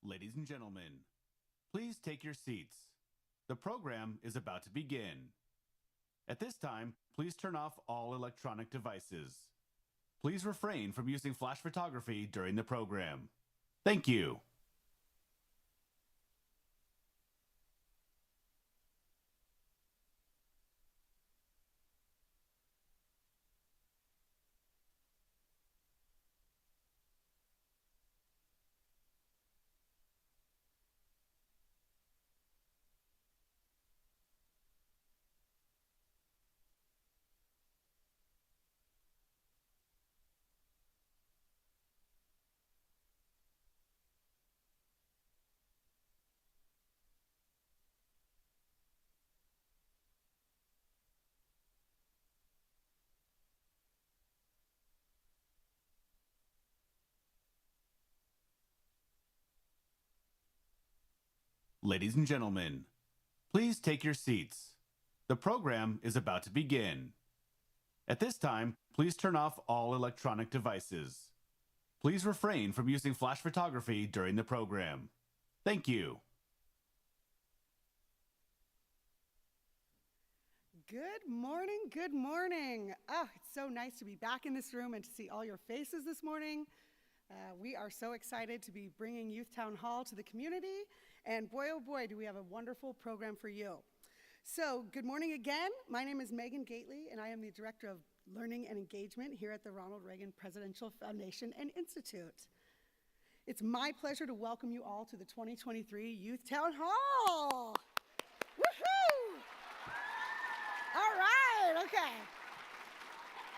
Ladies and gentlemen, please take your seats. The program is about to begin. At this time, please turn off all electronic devices. Please refrain from using flash photography during the program. Thank you. Ladies and gentlemen, please take your seats. The program is about to begin. At this time, please turn off all electronic devices. Please refrain from using flash photography during the program. Thank you. Good morning, good morning. Oh, it's so nice to be back in this room and to see all your faces this morning. We are so excited to be bringing Youth Town Hall to the community, and boy, oh boy, do we have a wonderful program for you. So, good morning again. My name is Megan Gately, and I am the Director of Learning and Engagement here at the Ronald Reagan Presidential Foundation and Institute. It's my pleasure to welcome you all to the 2023 Youth Town Hall. Woohoo! All right, okay.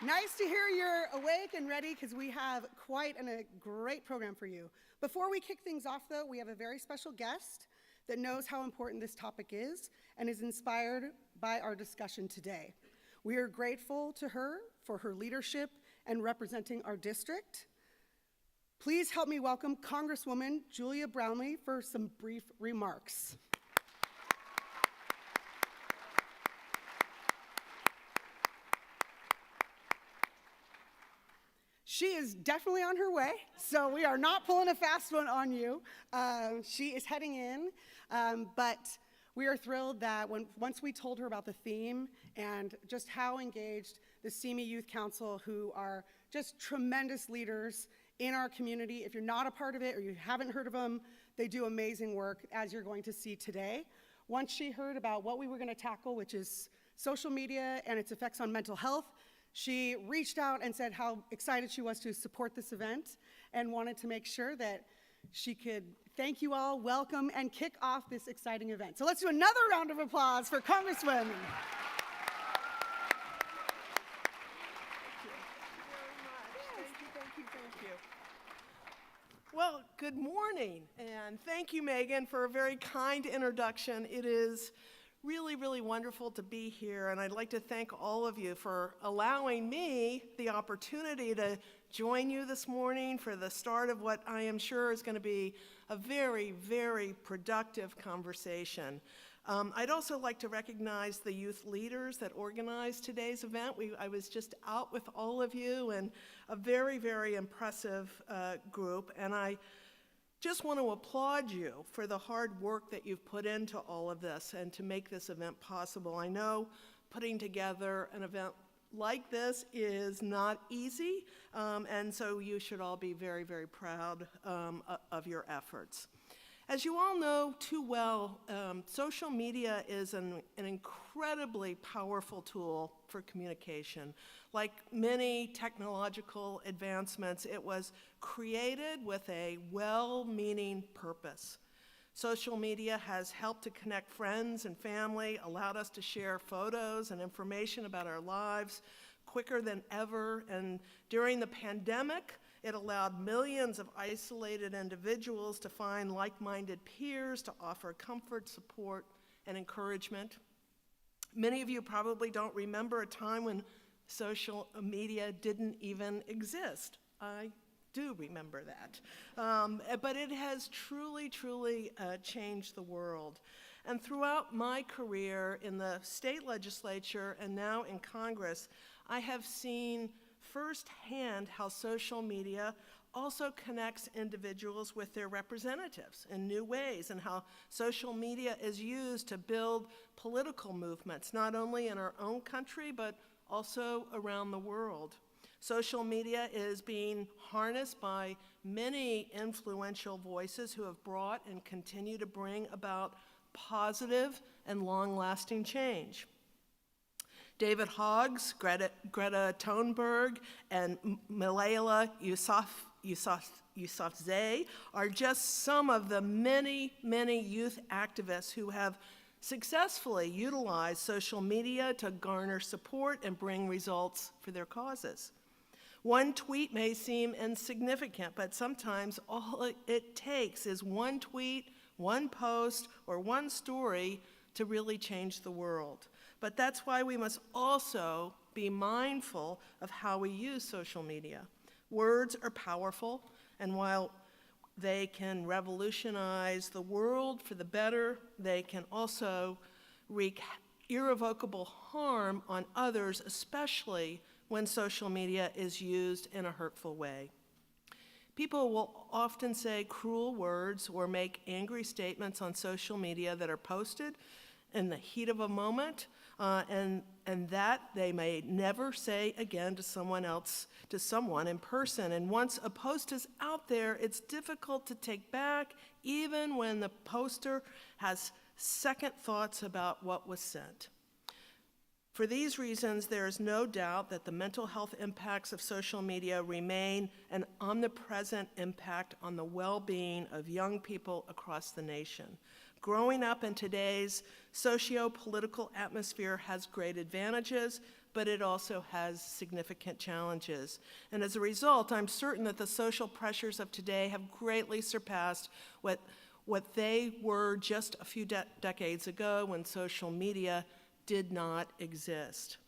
Nice to hear you're awake and ready because we have quite a great program for you. Before we kick things off, though, we have a very special guest that knows how important this topic is and is inspired by our discussion today. We are grateful to her for her leadership and representing our district. Please help me welcome Congresswoman Julia Brownley for some brief remarks. She is definitely on her way, so we are not pulling a fast one on you. She is heading in, but we are thrilled that once we told her about the theme and just how engaged the Simi Youth Council, who are just tremendous leaders in our community. If you're not a part of it or you haven't heard of them, they do amazing work, as you're going to see today. Once she heard about what we were going to tackle, which is social media and its effects on mental health, she reached out and said how excited she was to support this event and wanted to make sure that she could thank you all, welcome, and kick off this exciting event. So let's do another round of applause for Congresswoman. Thank you. Well, good morning, and thank you, Megan, for a very kind introduction. It is really, really wonderful to be here, and I'd like to thank all of you for allowing me the opportunity to join you this morning for the start of what I am sure is going to be a very, very productive conversation. I'd also like to recognize the youth leaders that organized today's event. I was just out with all of you, and a very, very impressive group, and I just want to applaud you for the hard work that you've put into all of this and to make this event possible. I know putting together an event like this is not easy, and so you should all be very, very proud of your efforts. As you all know too well, social media is an incredibly powerful tool for communication. Like many technological advancements, it was created with a well-meaning purpose. Social media has helped to connect friends and family, allowed us to share photos and information about our lives quicker than ever, and during the pandemic, it allowed millions of isolated individuals to find like-minded peers to offer comfort, support, and encouragement. Many of you probably don't remember a time when social media didn't even exist. I do remember that. But it has truly, truly changed the world. And throughout my career in the state legislature and now in Congress, I have seen firsthand how social media also connects individuals with their representatives in new ways, and how social media is used to build political movements, not only in our own country, but also around the world. Social media is being harnessed by many influential voices who have brought and continue to bring about positive and long-lasting change. David Hoggs, Greta Thunberg, and Malala Yousafzai are just some of the many, many youth activists who have successfully utilized social media to garner support and bring results for their causes. One tweet may seem insignificant, but sometimes all it takes is one tweet, one post, or one story to really change the world. But that's why we must also be mindful of how we use social media. Words are powerful, and while they can revolutionize the world for the better, they can also wreak irrevocable harm on others, especially when social media is used in a hurtful way. People will often say cruel words or make angry statements on social media that are posted in the heat of a moment, and that they may never say again to someone in person. And once a post is out there, it's difficult to take back, even when the poster has second thoughts about what was sent. For these reasons, there is no doubt that the mental health impacts of social media remain an omnipresent impact on the well-being of young people across the nation. Growing up in today's socio-political atmosphere has great advantages, but it also has significant challenges. And as a result, I'm certain that the social pressures of today have greatly surpassed what they were just a few decades ago when social media did not exist.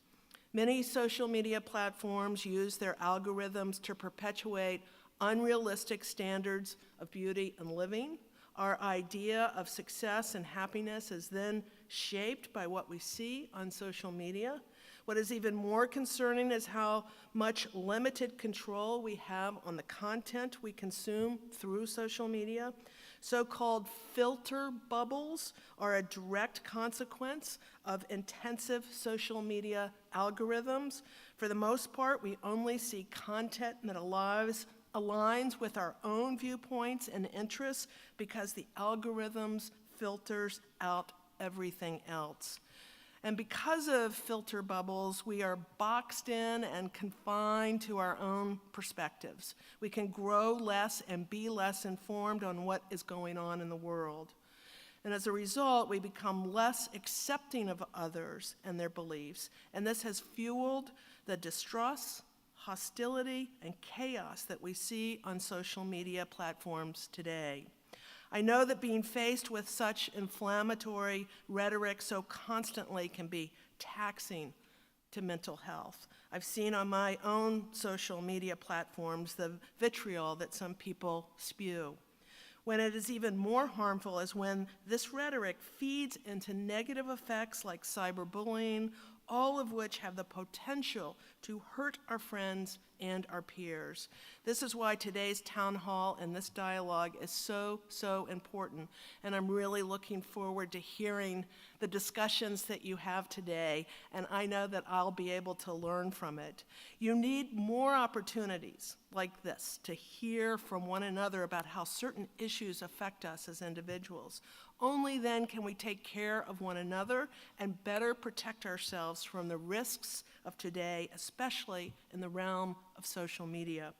Many social media platforms use their algorithms to perpetuate unrealistic standards of beauty and living. Our idea of success and happiness is then shaped by what we see on social media. What is even more concerning is how much limited control we have on the content we consume through social media. So-called filter bubbles are a direct consequence of intensive social media algorithms. For the most part, we only see content that aligns with our own viewpoints and interests because the algorithms filters out everything else. And because of filter bubbles, we are boxed in and confined to our own perspectives. We can grow less and be less informed on what is going on in the world. And as a result, we become less accepting of others and their beliefs. And this has fueled the distrust, hostility, and chaos that we see on social media platforms today. I know that being faced with such inflammatory rhetoric so constantly can be taxing to mental health. I've seen on my own social media platforms the vitriol that some people spew. When it is even more harmful is when this rhetoric feeds into negative effects like cyberbullying, all of which have the potential to hurt our friends and our peers. This is why today's town hall and this dialogue is so, so important, and I'm really looking forward to hearing the discussions that you have today, and I know that I'll be able to learn from it. You need more opportunities like this to hear from one another about how certain issues affect us as individuals. Only then can we take care of one another and better protect ourselves from the risks of today, especially in the realm of social media.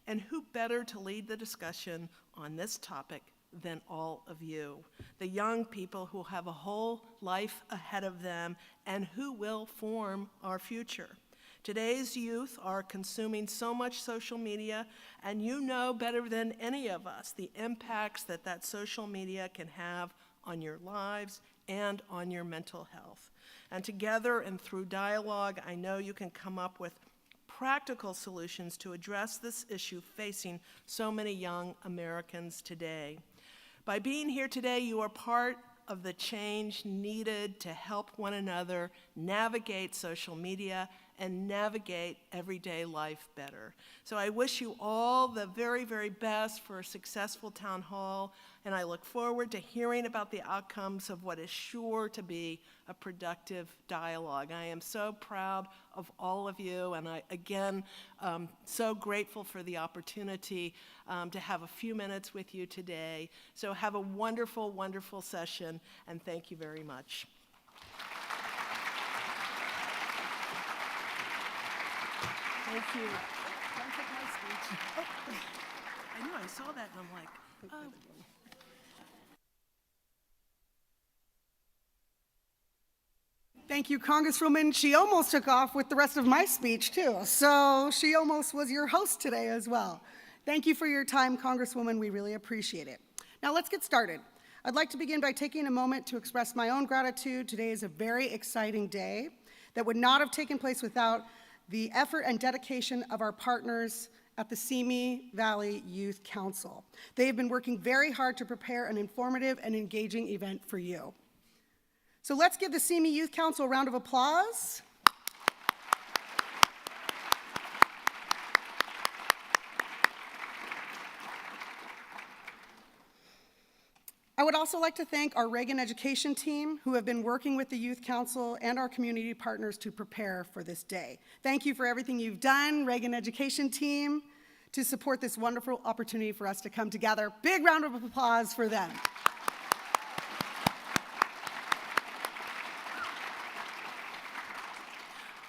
And who better to lead the discussion on this topic than all of you, the young people who have a whole life ahead of them and who will form our future. Today's youth are consuming so much social media, and you know better than any of us the impacts that social media can have on your lives and on your mental health. And together and through dialogue, I know you can come up with practical solutions to address this issue facing so many young Americans today. By being here today, you are part of the change needed to help one another navigate social media and navigate everyday life better. So I wish you all the very, very best for a successful town hall, and I look forward to hearing about the outcomes of what is sure to be a productive dialogue. I am so proud of all of you, and I, again, so grateful for the opportunity to have a few minutes with you today. So have a wonderful, wonderful session, and thank you very much. Thank you. Don't take my speech. Oh, I know, I saw that, and I'm like, oh. Thank you, Congresswoman. She almost took off with the rest of my speech, too. So she almost was your host today as well. Thank you for your time, Congresswoman. We really appreciate it. Now let's get started. I'd like to begin by taking a moment to express my own gratitude. Today is a very exciting day that would not have taken place without the effort and dedication of our partners at the Simi Valley Youth Council. They have been working very hard to prepare an informative and engaging event for you. So let's give the Simi Youth Council a round of applause. I would also like to thank our Reagan education team who have been working with the Youth Council and our community partners to prepare for this day. Thank you for everything you've done, Reagan education team, to support this wonderful opportunity for us to come together. Big round of applause for them.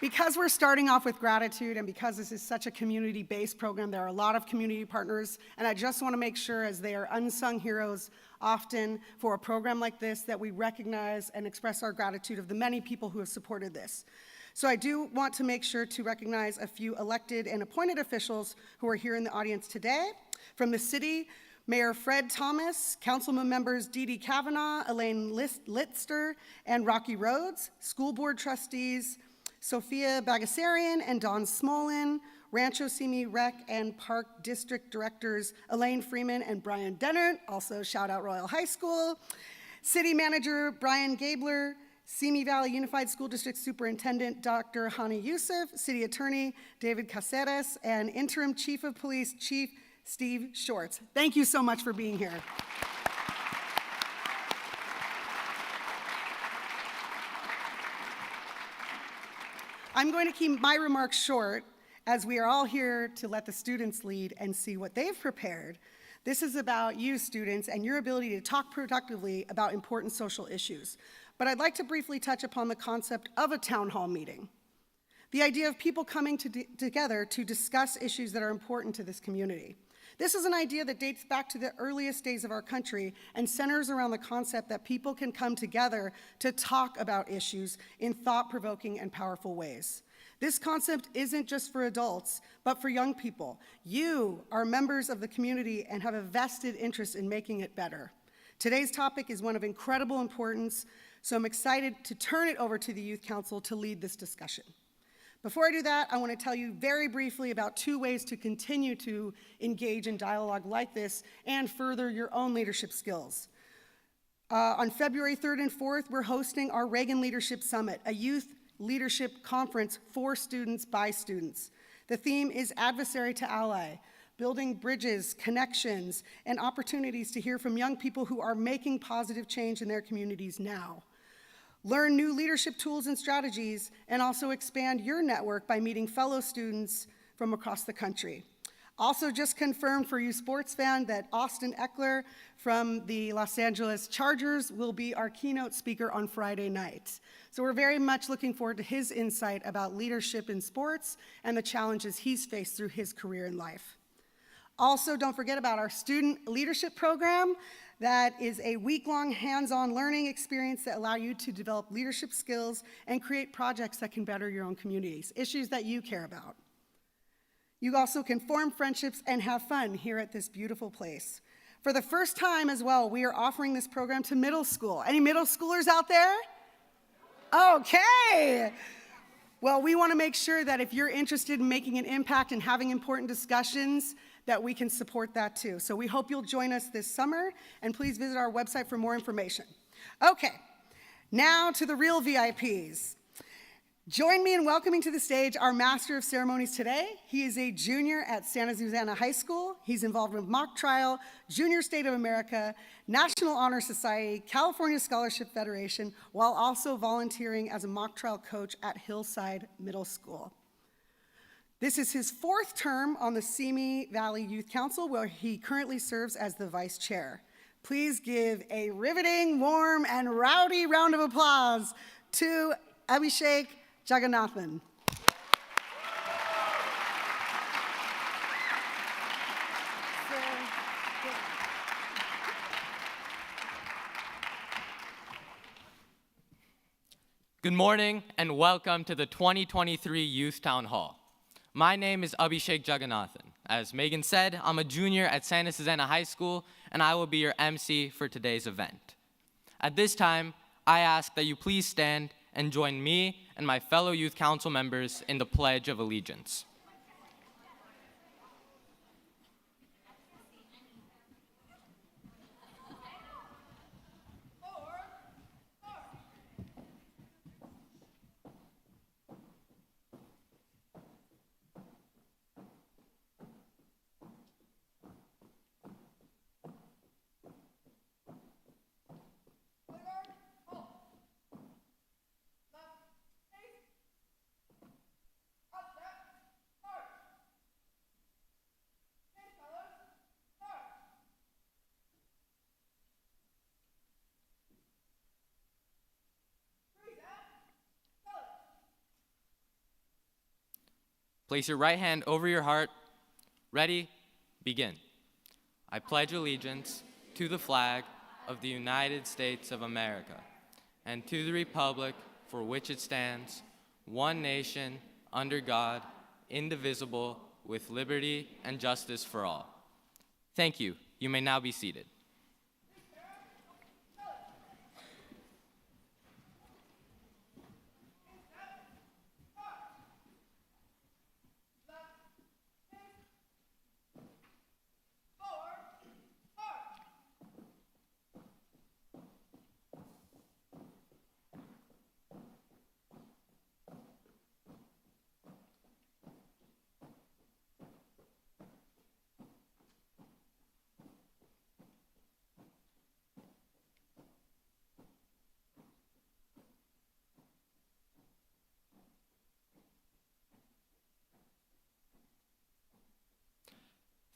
Because we're starting off with gratitude and because this is such a community-based program, there are a lot of community partners, and I just want to make sure, as they are unsung heroes often for a program like this, that we recognize and express our gratitude of the many people who have supported this. So I do want to make sure to recognize a few elected and appointed officials who are here in the audience today. From the city, Mayor Fred Thomas, Councilman members Dee Dee Kavanaugh, Elaine Litster, and Rocky Rhodes, school board trustees Sophia Bagassarian and Don Smolin, Rancho Simi Rec and Park District Directors Elaine Freeman and Brian Dennert, also shout out Royal High School, City Manager Brian Gabler, Simi Valley Unified School District Superintendent Dr. Hani Youssef, City Attorney David Caceres, and Interim Chief of Police Chief Steve Shorts. Thank you so much for being here. I'm going to keep my remarks short as we are all here to let the students lead and see what they've prepared. This is about you students and your ability to talk productively about important social issues. But I'd like to briefly touch upon the concept of a town hall meeting. The idea of people coming together to discuss issues that are important to this community. This is an idea that dates back to the earliest days of our country and centers around the concept that people can come together to talk about issues in thought-provoking and powerful ways. This concept isn't just for adults, but for young people. You are members of the community and have a vested interest in making it better. Today's topic is one of incredible importance, so I'm excited to turn it over to the Youth Council to lead this discussion. Before I do that, I want to tell you very briefly about 2 ways to continue to engage in dialogue like this and further your own leadership skills. On February 3rd and 4th, we're hosting our Reagan Leadership Summit, a youth leadership conference for students by students. The theme is Adversary to Ally, building bridges, connections, and opportunities to hear from young people who are making positive change in their communities now. Learn new leadership tools and strategies, and also expand your network by meeting fellow students from across the country. Also just confirmed for you sports fans that Austin Eckler from the Los Angeles Chargers will be our keynote speaker on Friday night. So we're very much looking forward to his insight about leadership in sports and the challenges he's faced through his career in life. Also, don't forget about our student leadership program. That is a week-long hands-on learning experience that allow you to develop leadership skills and create projects that can better your own communities, issues that you care about. You also can form friendships and have fun here at this beautiful place. For the first time as well, we are offering this program to middle school. Any middle schoolers out there? Okay. Well, we want to make sure that if you're interested in making an impact and having important discussions, that we can support that too. So we hope you'll join us this summer, and please visit our website for more information. Okay, now to the real VIPs. Join me in welcoming to the stage our Master of Ceremonies today. He is a junior at Santa Susana High School. He's involved with mock trial, Junior State of America, National Honor Society, California Scholarship Federation, while also volunteering as a mock trial coach at Hillside Middle School. This is his 4th term on the Simi Valley Youth Council, where he currently serves as the vice chair. Please give a riveting, warm, and rowdy round of applause to Abhishek Jagannathan. Good morning and welcome to the 2023 Youth Town Hall. My name is Abhishek Jagannathan. As Megan said, I'm a junior at Santa Susana High School and I will be your MC for today's event. At this time, I ask that you please stand and join me and my fellow Youth Council members in the Pledge of Allegiance. Place your right hand over your heart. Ready? Begin. I pledge allegiance to the flag of the United States of America and to the republic for which it stands, one nation, under God, indivisible, with liberty and justice for all. Thank you. You may now be seated.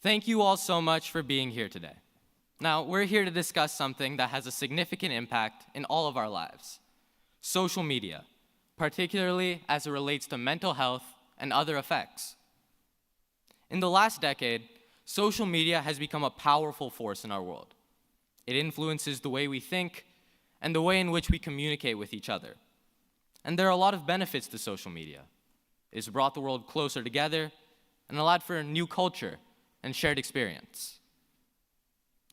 Thank you all so much for being here today. Now, we're here to discuss something that has a significant impact in all of our lives: social media, particularly as it relates to mental health and other effects. In the last decade, social media has become a powerful force in our world. It influences the way we think and the way in which we communicate with each other. And there are a lot of benefits to social media. It has brought the world closer together and allowed for a new culture and shared experience.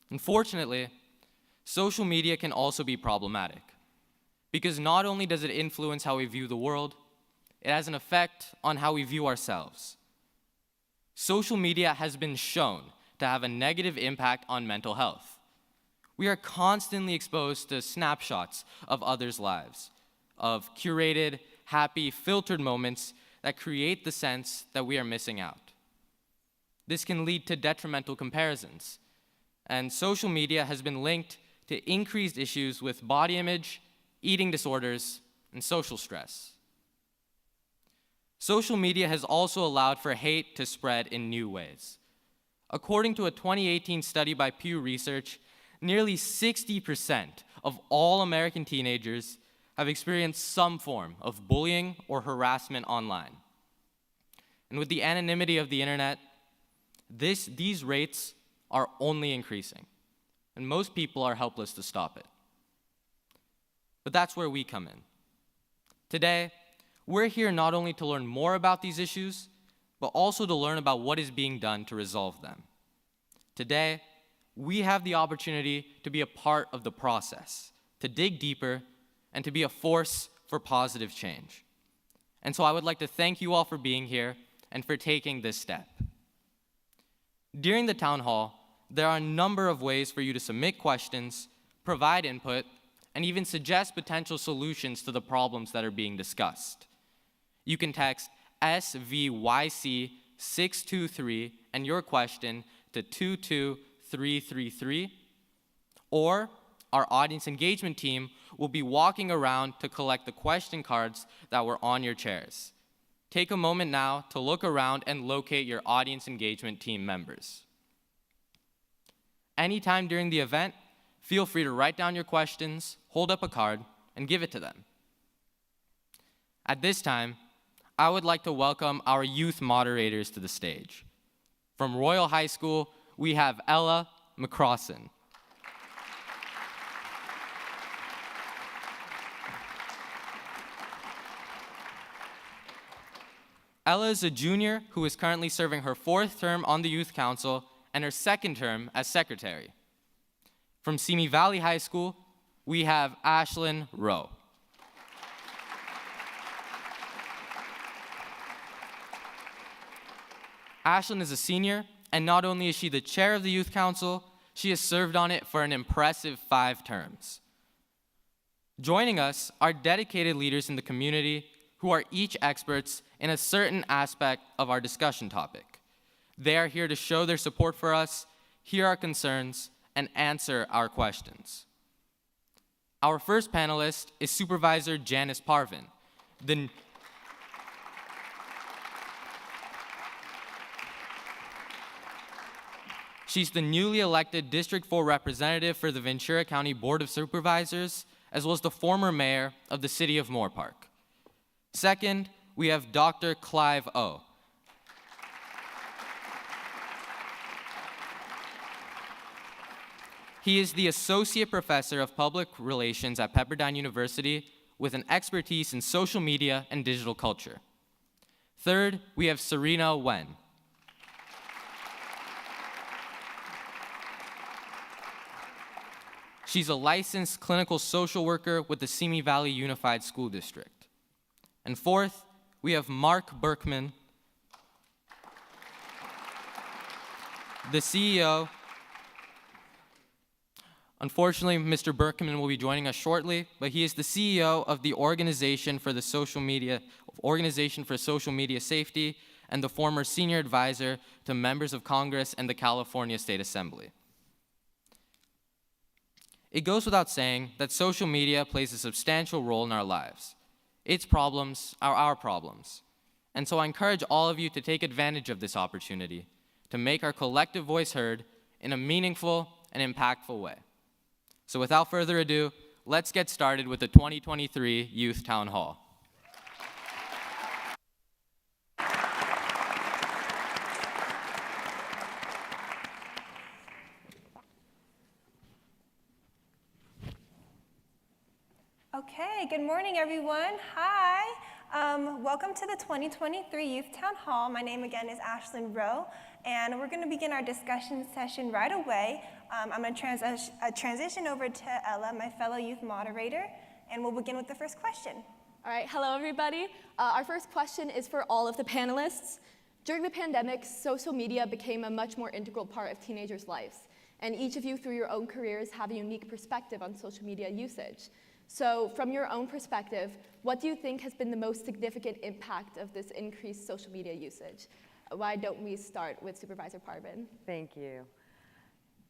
Unfortunately, social media can also be problematic because not only does it influence how we view the world, it has an effect on how we view ourselves. Social media has been shown to have a negative impact on mental health. We are constantly exposed to snapshots of others' lives, of curated, happy, filtered moments that create the sense that we are missing out. This can lead to detrimental comparisons, and social media has been linked to increased issues with body image, eating disorders, and social stress. Social media has also allowed for hate to spread in new ways. According to a 2018 study by Pew Research, nearly 60% of all American teenagers have experienced some form of bullying or harassment online. And with the anonymity of the internet, these rates are only increasing, and most people are helpless to stop it. But that's where we come in. Today, we're here not only to learn more about these issues, but also to learn about what is being done to resolve them. Today, we have the opportunity to be a part of the process, to dig deeper, and to be a force for positive change. And so I would like to thank you all for being here and for taking this step. During the town hall, there are a number of ways for you to submit questions, provide input, and even suggest potential solutions to the problems that are being discussed. You can text SVYC623 and your question to 22333, or our audience engagement team will be walking around to collect the question cards that were on your chairs. Take a moment now to look around and locate your audience engagement team members. Anytime during the event, feel free to write down your questions, hold up a card, and give it to them. At this time, I would like to welcome our youth moderators to the stage. From Royal High School, we have Ella McCrossan. Ella is a junior who is currently serving her 4th term on the Youth Council and her 2nd term as secretary. From Simi Valley High School, we have Ashlyn Rowe. Ashlyn is a senior, and not only is she the chair of the Youth Council, she has served on it for an impressive 5 terms. Joining us are dedicated leaders in the community who are each experts in a certain aspect of our discussion topic. They are here to show their support for us, hear our concerns, and answer our questions. Our first panelist is Supervisor Janice Parvin. She's the newly elected District 4 representative for the Ventura County Board of Supervisors, as well as the former mayor of the city of Moorpark. Second, we have Dr. Clive O. He is the Associate Professor of Public Relations at Pepperdine University with an expertise in social media and digital culture. Third, we have Serena Wen. She's a licensed clinical social worker with the Simi Valley Unified School District. And fourth, we have Mark Berkman, the CEO. Unfortunately, Mr. Berkman will be joining us shortly, but he is the CEO of the Organization for Social Media Safety and the former senior advisor to members of Congress and the California State Assembly. It goes without saying that social media plays a substantial role in our lives. Its problems are our problems. And so I encourage all of you to take advantage of this opportunity to make our collective voice heard in a meaningful and impactful way. So without further ado, let's get started with the 2023 Youth Town Hall. Okay, good morning, everyone. Hi. Welcome to the 2023 Youth Town Hall. My name again is Ashlyn Rowe, and we're going to begin our discussion session right away. I'm going to transition over to Ella, my fellow youth moderator, and we'll begin with the first question. All right, hello everybody. Our first question is for all of the panelists. During the pandemic, social media became a much more integral part of teenagers' lives, and each of you through your own careers have a unique perspective on social media usage. So from your own perspective, what do you think has been the most significant impact of this increased social media usage? Why don't we start with Supervisor Parvin? Thank you.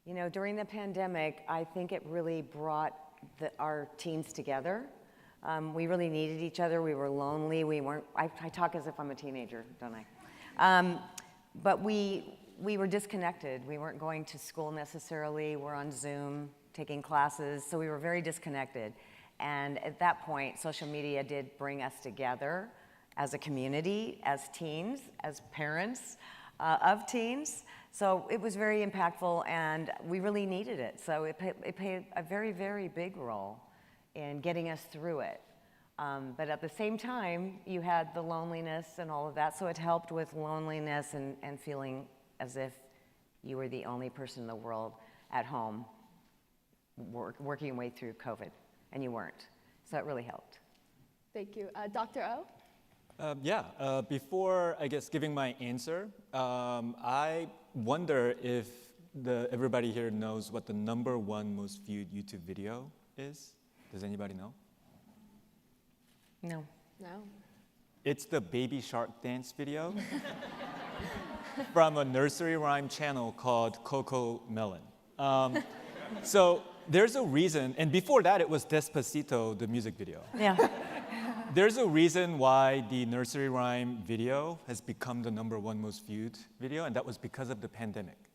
You know, during the pandemic, I think it really brought our teens together. We really needed each other. We were lonely. We weren't, I talk as if I'm a teenager, don't I? But we were disconnected. We weren't going to school necessarily. We're on Zoom, taking classes, so we were very disconnected. And at that point, social media did bring us together as a community, as teens, as parents of teens. So it was very impactful, and we really needed it. So it played a very, very big role in getting us through it. But at the same time, you had the loneliness and all of that, so it helped with loneliness and feeling as if you were the only person in the world at home working your way through COVID. And you weren't. So it really helped. Thank you. Dr. O? Before, I guess, giving my answer, I wonder if everybody here knows what the #1 most viewed YouTube video is. Does anybody know? No. No. It's the Baby Shark dance video from a nursery rhyme channel called Coco Melon. So there's a reason, and before that it was Despacito, the music video. Yeah. There's a reason why the nursery rhyme video has become the #1 most viewed video, and that was because of the pandemic.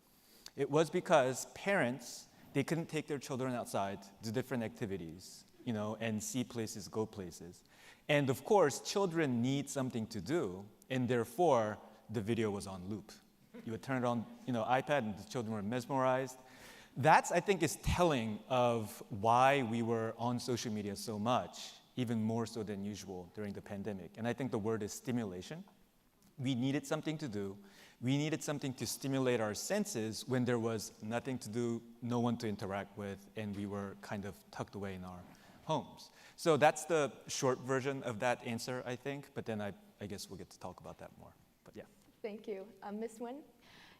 It was because parents, they couldn't take their children outside, do different activities, and see places, go places. And of course, children need something to do, and therefore, the video was on loop. You would turn it on, iPad, and the children were mesmerized. That's, I think, is telling of why we were on social media so much, even more so than usual during the pandemic. And I think the word is stimulation. We needed something to do. We needed something to stimulate our senses when there was nothing to do, no one to interact with, and we were kind of tucked away in our homes. So that's the short version of that answer, I think, but then I guess we'll get to talk about that more, but yeah. Thank you. Ms. Nguyen?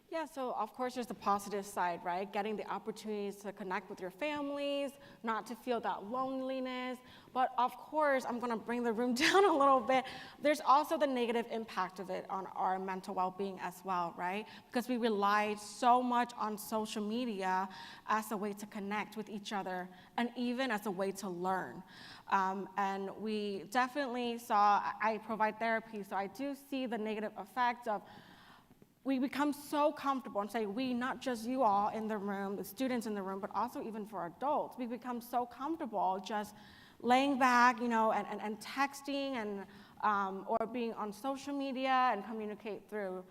Yeah, so of course there's the positive side, right? Getting the opportunities to connect with your families, not to feel that loneliness. But of course, I'm gonna bring the room down a little bit. There's also the negative impact of it on our mental well-being as well, right? Because we relied so much on social media as a way to connect with each other and even as a way to learn. And we definitely saw, I provide therapy, so I do see the negative effects of we become so comfortable, and say we, not just you all in the room, the students in the room, but also even for adults. We become so comfortable just laying back, and texting and or being on social media and communicate through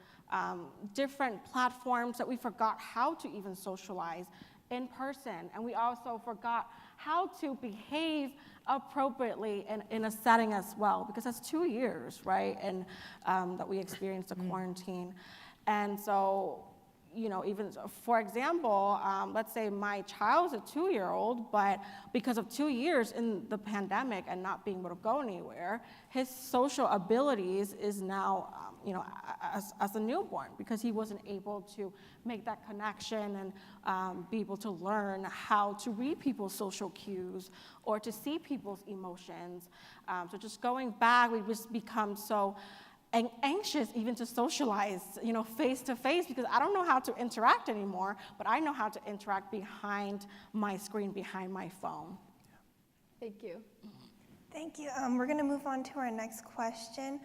different platforms that we forgot how to even socialize in person. And we also forgot how to behave appropriately in a setting as well, because that's 2 years, right? And that we experienced a quarantine. And so, even for example, let's say my child's a 2-year-old, but because of 2 years in the pandemic and not being able to go anywhere, his social abilities is now, as a newborn, because he wasn't able to make that connection and be able to learn how to read people's social cues or to see people's emotions. So just going back, we just become so anxious even to socialize, face to face, because I don't know how to interact anymore, but I know how to interact behind my screen, behind my phone. Thank you. Thank you. We're going to move on to our next question.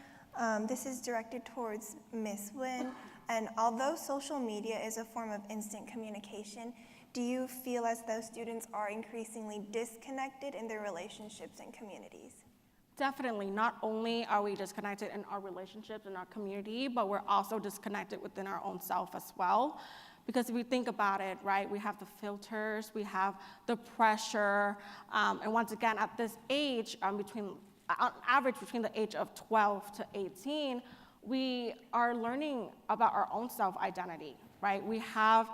This is directed towards Ms. Nguyen. And although social media is a form of instant communication, do you feel as though students are increasingly disconnected in their relationships and communities? Definitely. Not only are we disconnected in our relationships and our community, but we're also disconnected within our own self as well. Because if we think about it, right, we have the filters, we have the pressure, and once again, at this age, on average between the age of 12 to 18, we are learning about our own self-identity, right? We have,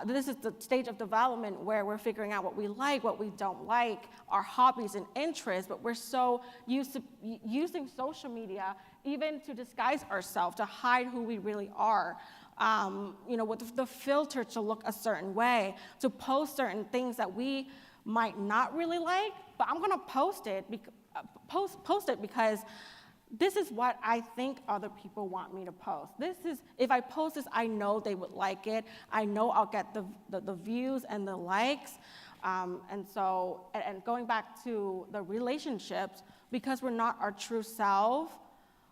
this is the stage of development where we're figuring out what we like, what we don't like, our hobbies and interests, but we're so used to using social media even to disguise ourselves, to hide who we really are. With the filter to look a certain way, to post certain things that we might not really like, but I'm gonna post it because this is what I think other people want me to post. If I post this, I know they would like it. I know I'll get the views and the likes. And going back to the relationships, because we're not our true self,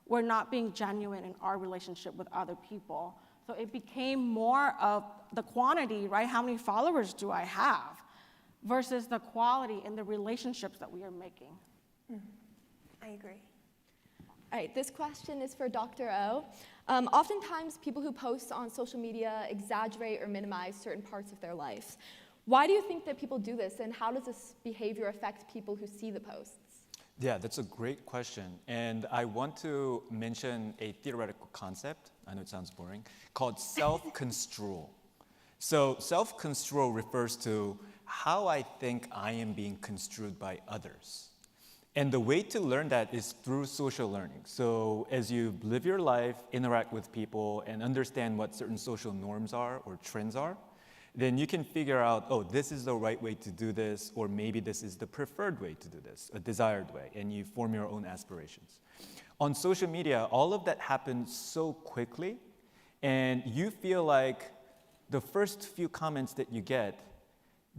we're not being genuine in our relationship with other people. So it became more of the quantity, right? How many followers do I have? Versus the quality in the relationships that we are making. I agree. All right, this question is for Dr. O. Oftentimes, people who post on social media exaggerate or minimize certain parts of their lives. Why do you think that people do this, and how does this behavior affect people who see the posts? Yeah, that's a great question. And I want to mention a theoretical concept, I know it sounds boring, called self-construal. So self-construal refers to how I think I am being construed by others. And the way to learn that is through social learning. So as you live your life, interact with people, and understand what certain social norms are or trends are, then you can figure out, oh, this is the right way to do this, or maybe this is the preferred way to do this, a desired way, and you form your own aspirations. on social media, all of that happens so quickly, and you feel like the first few comments that you get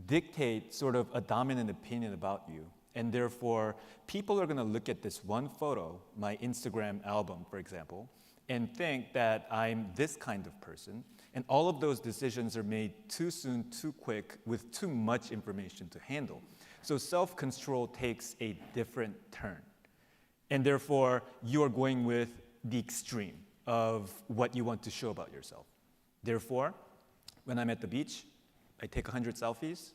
dictate sort of a dominant opinion about you. And therefore, people are going to look at this one photo, my Instagram album, for example, and think that I'm this kind of person. And all of those decisions are made too soon, too quick, with too much information to handle. So self-control takes a different turn. And therefore, you're going with the extreme of what you want to show about yourself. Therefore, when I'm at the beach, I take 100 selfies,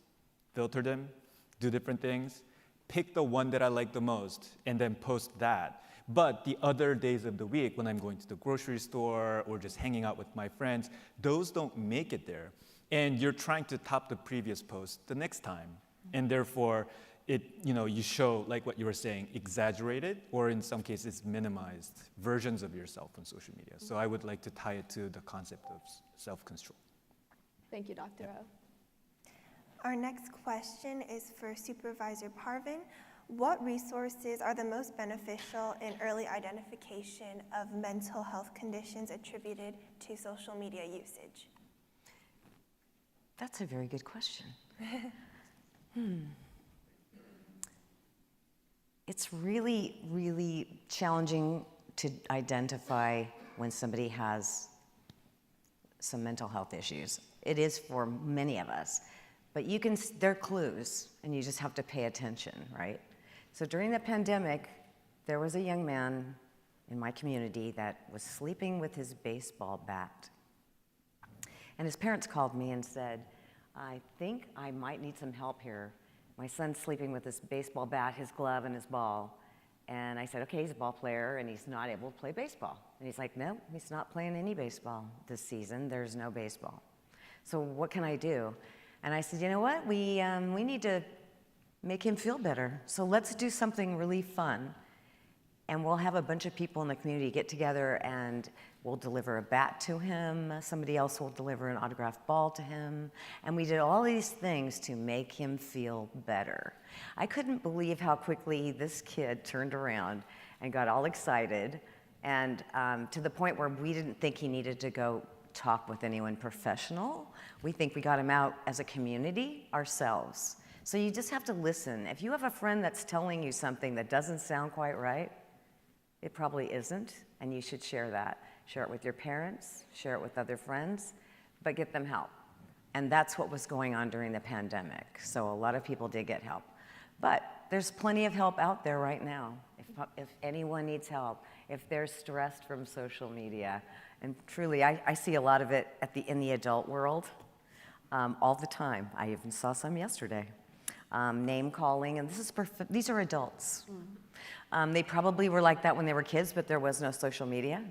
filter them, do different things, pick the one that I like the most, and then post that. But the other days of the week, when I'm going to the grocery store or just hanging out with my friends, those don't make it there. And you're trying to top the previous post the next time. And therefore, you show, like what you were saying, exaggerated, or in some cases, minimized versions of yourself on social media. So I would like to tie it to the concept of self-control. Thank you, Dr. O. Our next question is for Supervisor Parvin. What resources are the most beneficial in early identification of mental health conditions attributed to social media usage? That's a very good question. It's really, really challenging to identify when somebody has some mental health issues. It is for many of us. But they're clues, and you just have to pay attention, right? So during the pandemic, there was a young man in my community that was sleeping with his baseball bat. And his parents called me and said, I think I might need some help here. My son's sleeping with his baseball bat, his glove, and his ball. And I said, okay, he's a ball player, and he's not able to play baseball. And he's like, no, he's not playing any baseball this season. There's no baseball. So what can I do? And I said, you know what? We need to make him feel better. So let's do something really fun. And we'll have a bunch of people in the community get together, and we'll deliver a bat to him. Somebody else will deliver an autographed ball to him. And we did all these things to make him feel better. I couldn't believe how quickly this kid turned around and got all excited, and to the point where we didn't think he needed to go talk with anyone professional. We think we got him out as a community ourselves. So you just have to listen. If you have a friend that's telling you something that doesn't sound quite right, it probably isn't, and you should share that. Share it with your parents, share it with other friends, but get them help. And that's what was going on during the pandemic. So a lot of people did get help. But there's plenty of help out there right now. If anyone needs help, if they're stressed from social media, and truly, I see a lot of it in the adult world all the time. I even saw some yesterday. Name calling, and these are adults. They probably were like that when they were kids, but there was no social media.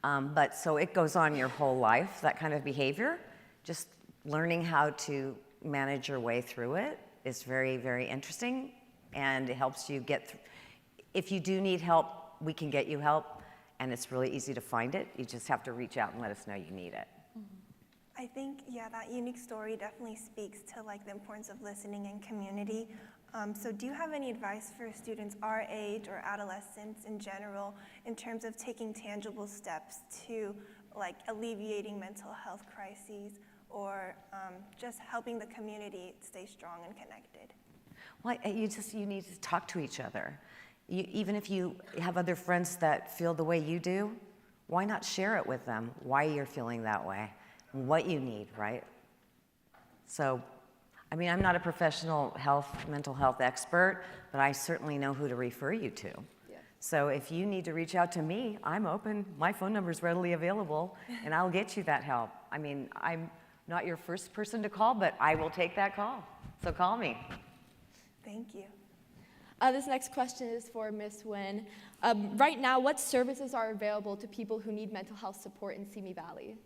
But so it goes on your whole life, that kind of behavior. Just learning how to manage your way through it is very, very interesting, and it helps you get through. If you do need help, we can get you help. And it's really easy to find it. You just have to reach out and let us know you need it. I think, yeah, that unique story definitely speaks to the importance of listening and community. So do you have any advice for students our age or adolescents in general in terms of taking tangible steps to alleviating mental health crises or just helping the community stay strong and connected? Well, you need to talk to each other. Even if you have other friends that feel the way you do, why not share it with them, why you're feeling that way, what you need, right? So, I'm not a professional mental health expert, but I certainly know who to refer you to. Yeah. So if you need to reach out to me, I'm open. My phone number is readily available, and I'll get you that help. I'm not your first person to call, but I will take that call. So call me. Thank you. This next question is for Ms. Nguyen. Right now, what services are available to people who need mental health support in Simi Valley?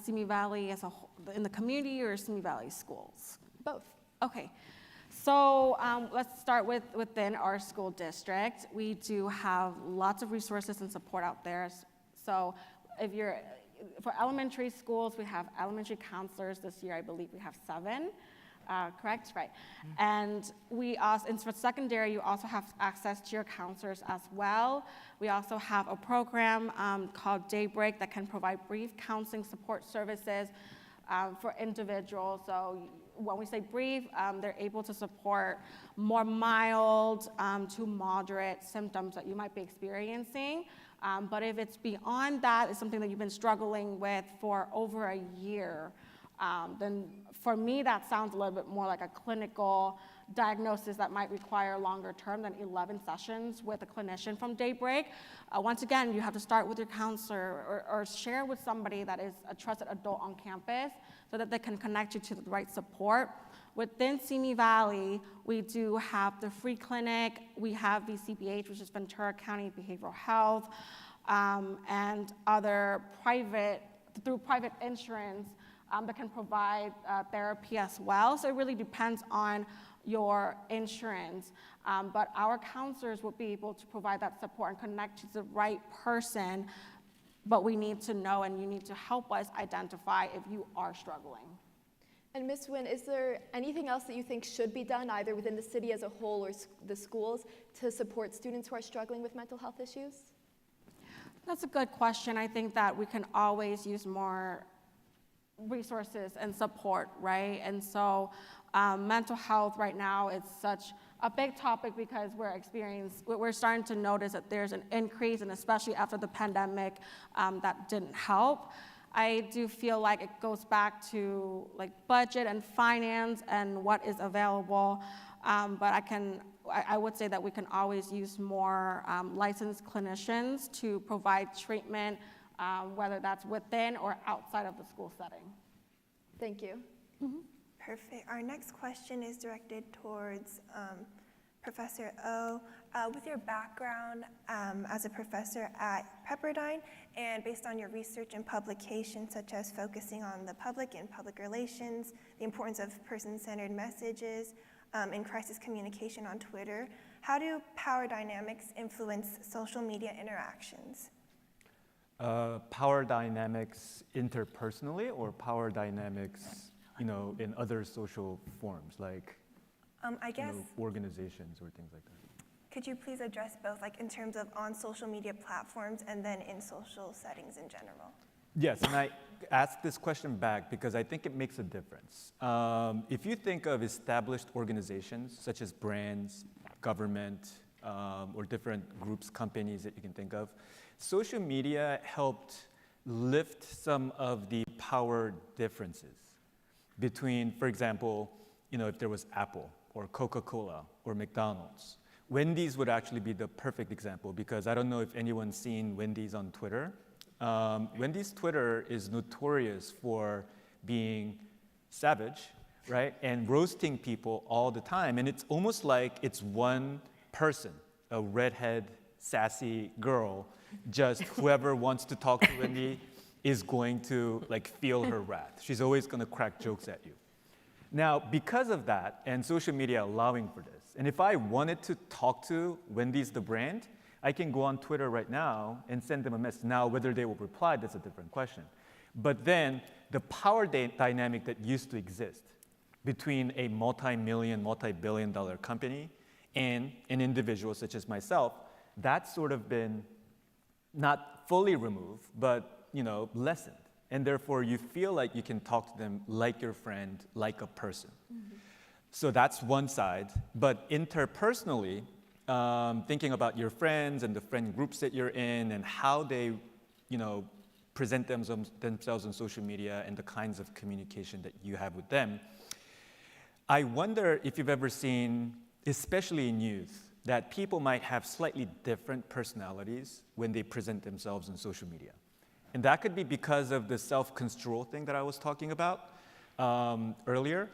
Simi Valley as a whole, in the community, or Simi Valley schools? Both. Okay. So let's start within our school district. We do have lots of resources and support out there. So for elementary schools, we have elementary counselors. This year, I believe we have 7. correct? Right. And we also, and for secondary, you also have access to your counselors as well. We also have a program called Daybreak that can provide brief counseling support services for individuals. So when we say brief, they're able to support more mild to moderate symptoms that you might be experiencing. But if it's beyond that, it's something that you've been struggling with for over a year, then for me, that sounds a little bit more like a clinical diagnosis that might require longer term than 11 sessions with a clinician from Daybreak. Once again, you have to start with your counselor or share with somebody that is a trusted adult on campus so that they can connect you to the right support. Within Simi Valley, we do have the free clinic. We have VCBH, which is Ventura County Behavioral Health, and other through private insurance that can provide therapy as well. So it really depends on your insurance. But our counselors will be able to provide that support and connect you to the right person. But we need to know, and you need to help us identify if you are struggling. And Ms. Nguyen, is there anything else that you think should be done either within the city as a whole or the schools to support students who are struggling with mental health issues? That's a good question. I think that we can always use more resources and support, right? And so mental health right now is such a big topic because we're starting to notice that there's an increase, and especially after the pandemic, that didn't help. I do feel like it goes back to like budget and finance and what is available, but I would say that we can always use more licensed clinicians to provide treatment, whether that's within or outside of the school setting. Thank you. Mm-hmm. Perfect. Our next question is directed towards Professor O. With your background as a professor at Pepperdine, and based on your research and publications such as focusing on the public and public relations, the importance of person-centered messages, in crisis communication on Twitter, how do power dynamics influence social media interactions? Power dynamics interpersonally, or power dynamics, in other social forms, like I guess, organizations or things like that? Could you please address both, like in terms of on social media platforms and then in social settings in general? Yes, and I ask this question back because I think it makes a difference. If you think of established organizations such as brands, government, or different groups, companies that you can think of, social media helped lift some of the power differences between, for example, if there was Apple or Coca-Cola or McDonald's. Wendy's would actually be the perfect example because I don't know if anyone's seen Wendy's on Twitter. Wendy's Twitter is notorious for being savage, right? And roasting people all the time. And it's almost like it's one person, a redhead, sassy girl, just whoever wants to talk to Wendy is going to feel her wrath. She's always gonna crack jokes at you. Now, because of that, and social media allowing for this, and if I wanted to talk to Wendy's the brand, I can go on Twitter right now and send them a message. Now, whether they will reply, that's a different question. But then the power dynamic that used to exist between a multi-million, multi-billion-dollar company and an individual such as myself, that's sort of been not fully removed, but lessened. And therefore, you feel like you can talk to them like your friend, like a person. Mm-hmm. So that's one side. But interpersonally, thinking about your friends and the friend groups that you're in and how they, present themselves on social media and the kinds of communication that you have with them, I wonder if you've ever seen, especially in youth, that people might have slightly different personalities when they present themselves on social media. And that could be because of the self-construal thing that I was talking about earlier.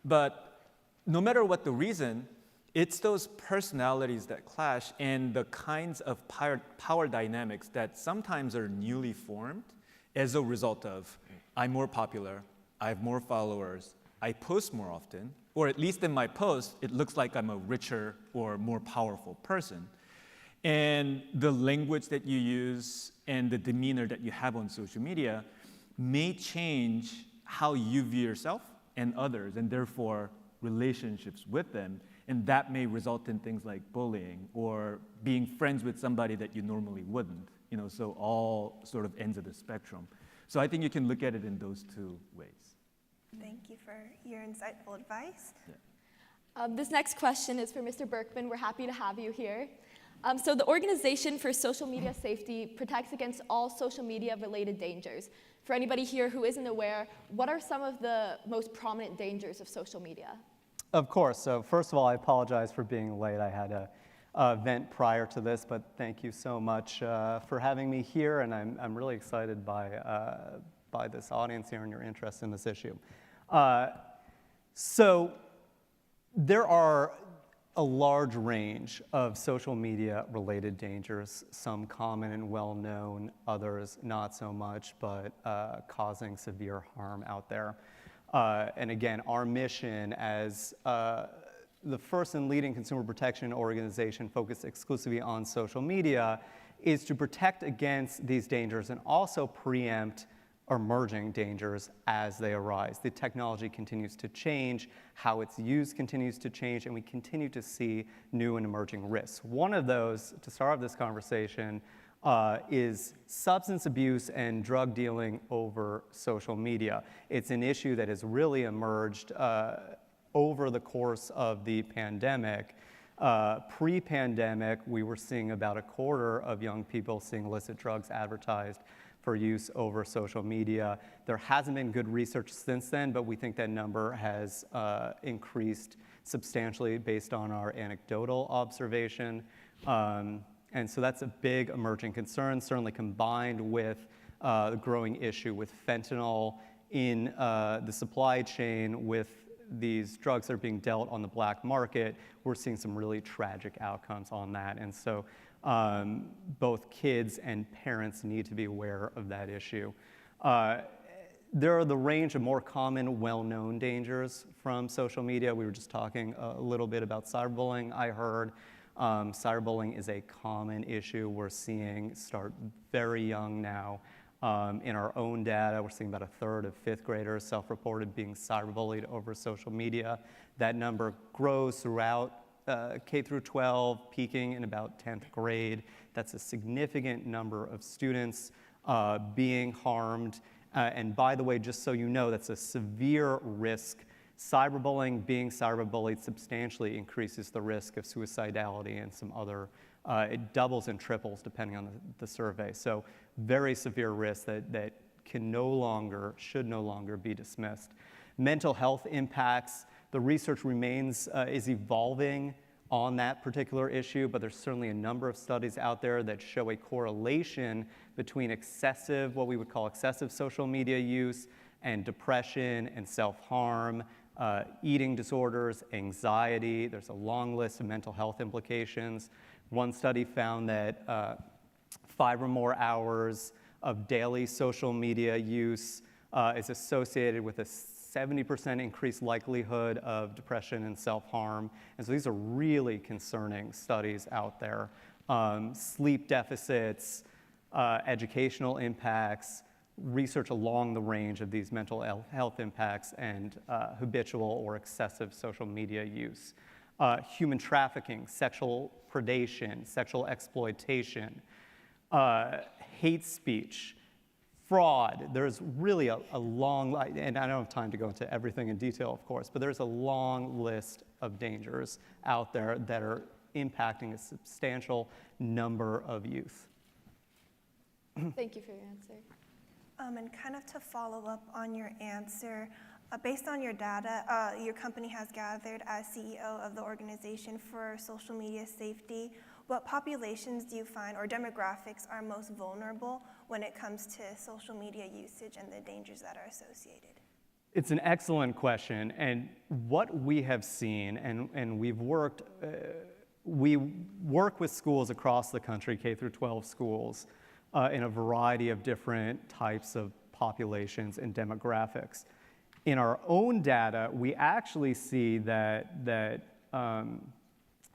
But no matter what the reason, it's those personalities that clash and the kinds of power dynamics that sometimes are newly formed as a result of, I'm more popular, I have more followers, I post more often, or at least in my post, it looks like I'm a richer or more powerful person. And the language that you use and the demeanor that you have on social media may change how you view yourself and others, and therefore relationships with them. And that may result in things like bullying or being friends with somebody that you normally wouldn't. So all sort of ends of the spectrum. So I think you can look at it in those two ways. Thank you for your insightful advice. Yeah. This next question is for Mr. Berkman. We're happy to have you here. So the Organization for Social Media Safety protects against all social media-related dangers. For anybody here who isn't aware, what are some of the most prominent dangers of social media? Of course. So first of all, I apologize for being late. I had an event prior to this, but thank you so much for having me here, and I'm really excited by this audience here and your interest in this issue. So there are a large range of social media related dangers, some common and well known, others not so much, but causing severe harm out there. And again, our mission as the first and leading consumer protection organization focused exclusively on social media is to protect against these dangers and also preempt emerging dangers as they arise. The technology continues to change, how it's used continues to change, and we continue to see new and emerging risks. One of those, to start off this conversation, is substance abuse and drug dealing over social media. It's an issue that has really emerged over the course of the pandemic. Pre-pandemic, we were seeing about a quarter of young people seeing illicit drugs advertised for use over social media. There hasn't been good research since then, but we think that number has increased substantially based on our anecdotal observation. And so that's a big emerging concern, certainly combined with the growing issue with fentanyl in the supply chain with these drugs that are being dealt on the black market. We're seeing some really tragic outcomes on that. And so both kids and parents need to be aware of that issue. There are the range of more common, well-known dangers from social media. We were just talking a little bit about cyberbullying. I heard cyberbullying is a common issue we're seeing start very young now. In our own data, we're seeing about a third of fifth graders self-reported being cyberbullied over social media. That number grows throughout K through 12, peaking in about 10th grade. That's a significant number of students being harmed. And by the way, just so you know, that's a severe risk. Cyberbullying, being cyberbullied substantially increases the risk of suicidality and some other, it doubles and triples depending on the survey. So very severe risk that can no longer, should no longer be dismissed. Mental health impacts, the research remains, is evolving on that particular issue, but there's certainly a number of studies out there that show a correlation between excessive, what we would call excessive social media use, and depression and self-harm, eating disorders, anxiety. There's a long list of mental health implications. One study found that 5 or more hours of daily social media use is associated with a 70% increased likelihood of depression and self-harm. And so these are really concerning studies out there. Sleep deficits, educational impacts, research along the range of these mental health impacts and habitual or excessive social media use. Human trafficking, sexual predation, sexual exploitation, hate speech, fraud. There's really a long, and I don't have time to go into everything in detail, of course, but there's a long list of dangers out there that are impacting a substantial number of youth. Thank you for your answer. And kind of to follow up on your answer, based on your data, your company has gathered as CEO of the Organization for Social Media Safety. What populations do you find, or demographics, are most vulnerable when it comes to social media usage and the dangers that are associated? It's an excellent question, and what we have seen, and we work with schools across the country, K through 12 schools, in a variety of different types of populations and demographics. In our own data, we actually see that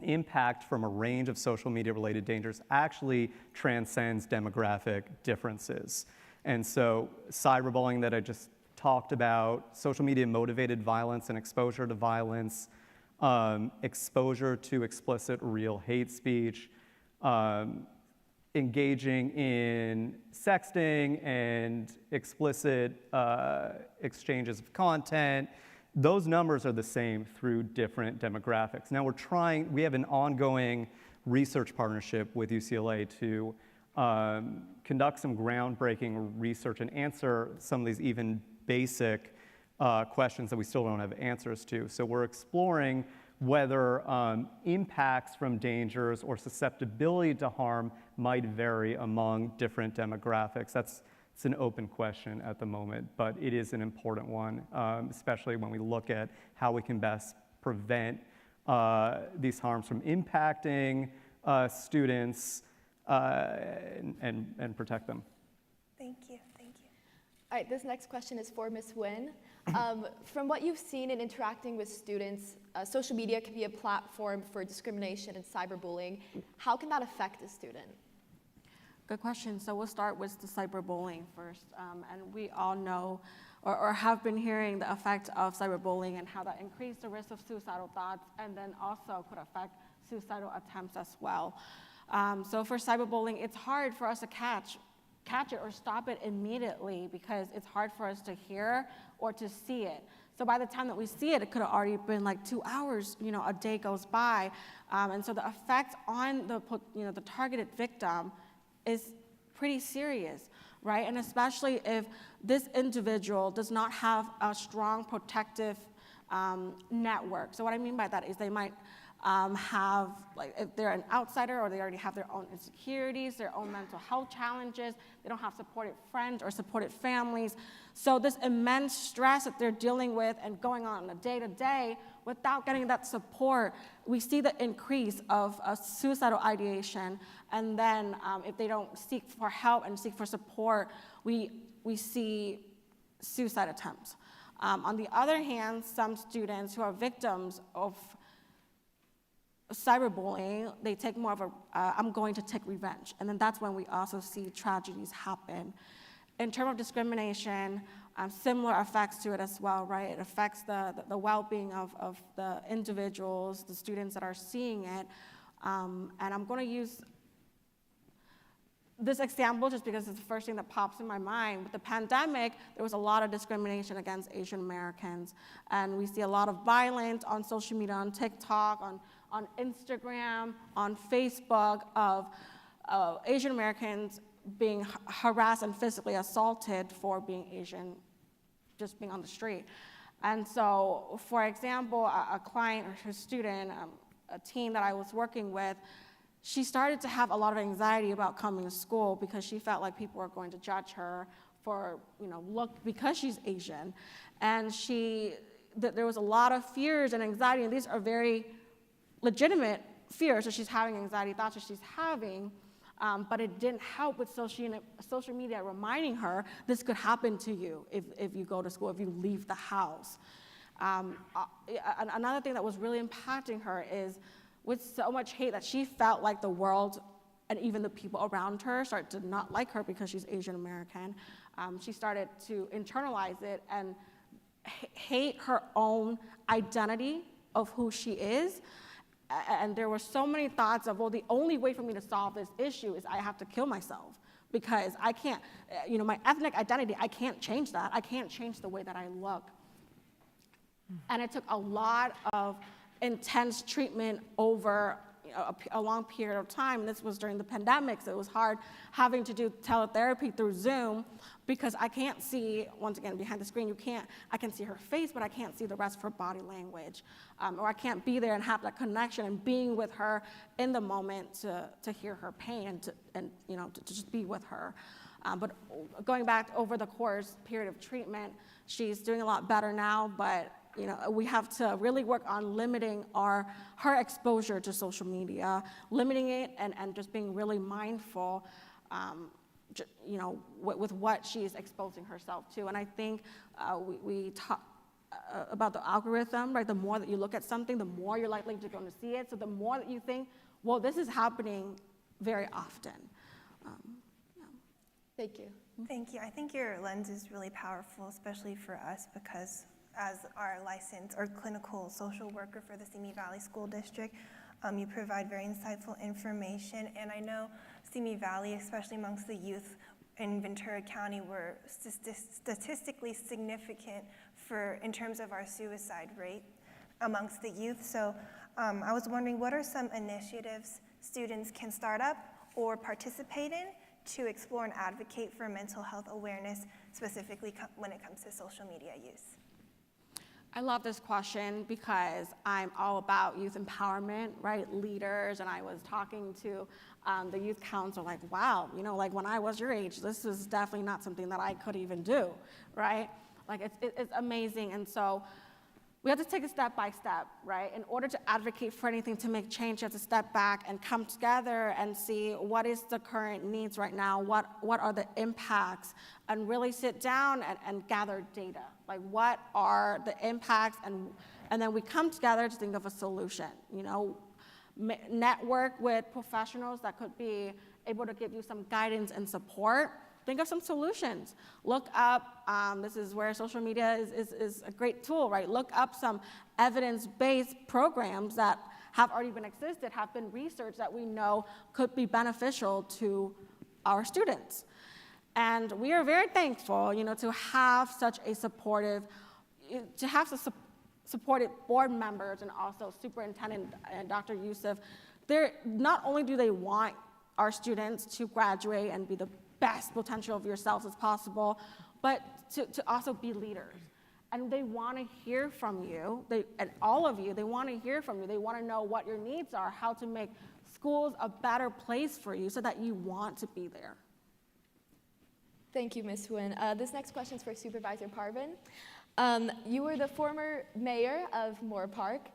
impact from a range of social media related dangers actually transcends demographic differences. And so cyberbullying that I just talked about social media motivated violence and exposure to violence, exposure to explicit real hate speech, engaging in sexting and explicit exchanges of content. Those numbers are the same through different demographics. Now we have an ongoing research partnership with UCLA to conduct some groundbreaking research and answer some of these even basic questions that we still don't have answers to. So we're exploring whether impacts from dangers or susceptibility to harm might vary among different demographics. It's an open question at the moment, but it is an important one, especially when we look at how we can best prevent these harms from impacting students and protect them. Thank you, thank you. All right, this next question is for Ms. Nguyen. From what you've seen in interacting with students, social media can be a platform for discrimination and cyberbullying. How can that affect a student? Good question. So we'll start with the cyberbullying first. And we all know or have been hearing the effect of cyberbullying and how that increased the risk of suicidal thoughts and then also could affect suicidal attempts as well. So for cyberbullying, it's hard for us to catch it or stop it immediately because it's hard for us to hear or to see it. So by the time that we see it, it could have already been like 2 hours, a day goes by. And so the effect on the targeted victim is pretty serious, right? And especially if this individual does not have a strong protective network. So what I mean by that is they might have, like, if they're an outsider or they already have their own insecurities, their own mental health challenges, they don't have supported friends or supported families. So this immense stress that they're dealing with and going on a day-to-day without getting that support, we see the increase of suicidal ideation. And then if they don't seek for help and seek for support, we see suicide attempts. On the other hand, some students who are victims of cyberbullying, they take more of a, I'm going to take revenge. And then that's when we also see tragedies happen. In terms of discrimination, similar effects to it as well, right? It affects the well-being of the individuals, the students that are seeing it. And I'm going to use this example just because it's the first thing that pops in my mind. With the pandemic, there was a lot of discrimination against Asian Americans. And we see a lot of violence on social media, on TikTok, on Instagram, on Facebook of Asian Americans being harassed and physically assaulted for being Asian, just being on the street. And so, for example, a client or her student, a teen that I was working with, she started to have a lot of anxiety about coming to school because she felt like people were going to judge her for, because she's Asian. And there was a lot of fears and anxiety, and these are very legitimate fears that she's having, anxiety thoughts that she's having, but it didn't help with social media reminding her this could happen to you if you go to school, if you leave the house. Another thing that was really impacting her is with so much hate that she felt like the world and even the people around her started to not like her because she's Asian American. She started to internalize it and hate her own identity of who she is. And there were so many thoughts of, well, the only way for me to solve this issue is I have to kill myself because I can't, my ethnic identity, I can't change that. I can't change the way that I look. And it took a lot of intense treatment over a long period of time. This was during the pandemic, so it was hard having to do teletherapy through Zoom because I can't see, once again, behind the screen, I can see her face, but I can't see the rest of her body language. Or I can't be there and have that connection and being with her in the moment to hear her pain and to just be with her. But going back over the course period of treatment, she's doing a lot better now, but we have to really work on limiting her exposure to social media, limiting it and just being really mindful, with what she's exposing herself to. And I think we talk about the algorithm, right? The more that you look at something, the more you're likely to go to see it. So the more that you think, well, this is happening very often. Thank you. Thank you. I think your lens is really powerful, especially for us, because as our licensed or clinical social worker for the Simi Valley School District, you provide very insightful information. And I know Simi Valley, especially amongst the youth in Ventura County, were statistically significant in terms of our suicide rate amongst the youth. So I was wondering, what are some initiatives students can start up or participate in to explore and advocate for mental health awareness, specifically when it comes to social media use? I love this question because I'm all about youth empowerment, right? Leaders, and I was talking to the youth council, like, wow, like when I was your age, this was definitely not something that I could even do, right? Like it's amazing, and so we have to take it step by step, right? In order to advocate for anything, to make change, you have to step back and come together and see what is the current needs right now, what are the impacts, and really sit down and gather data. Like, what are the impacts, and then we come together to think of a solution, network with professionals that could be able to give you some guidance and support. Think of some solutions. Look up, this is where social media is a great tool, right? Look up some evidence-based programs that have already been existed, have been researched, that we know could be beneficial to our students. And we are very thankful, to have such a supportive board members and also Superintendent and Dr. Youssef. Not only do they want our students to graduate and be the best potential of yourselves as possible, but to also be leaders. And they want to hear from you, and all of you, they want to hear from you. They want to know what your needs are, how to make schools a better place for you so that you want to be there. Thank you, Ms. Nguyen. This next question is for Supervisor Parvin. You were the former mayor of Moore Park.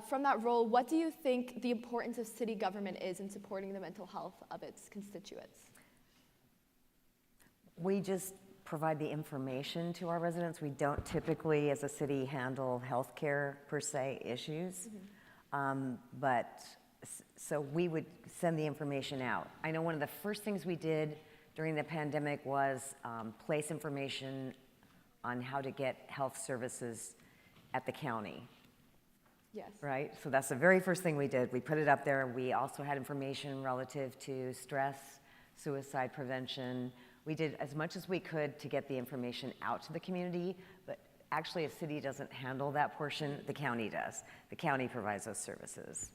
From that role, what do you think the importance of city government is in supporting the mental health of its constituents? We just provide the information to our residents. We don't typically, as a city, handle healthcare per se issues. So we would send the information out. I know one of the first things we did during the pandemic was place information on how to get health services at the county. Yes. Right? So that's the very first thing we did. We put it up there. We also had information relative to stress, suicide prevention. We did as much as we could to get the information out to the community, but actually a city doesn't handle that portion, the county does. The county provides those services.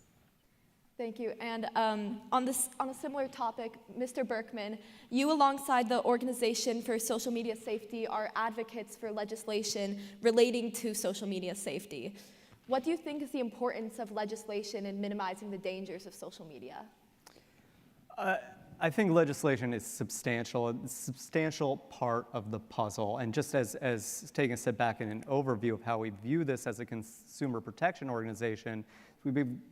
Thank you. And on a similar topic, Mr. Berkman, you alongside the Organization for Social Media Safety are advocates for legislation relating to social media safety. What do you think is the importance of legislation in minimizing the dangers of social media? I think legislation is substantial, a substantial part of the puzzle. And just as taking a step back in an overview of how we view this as a consumer protection organization,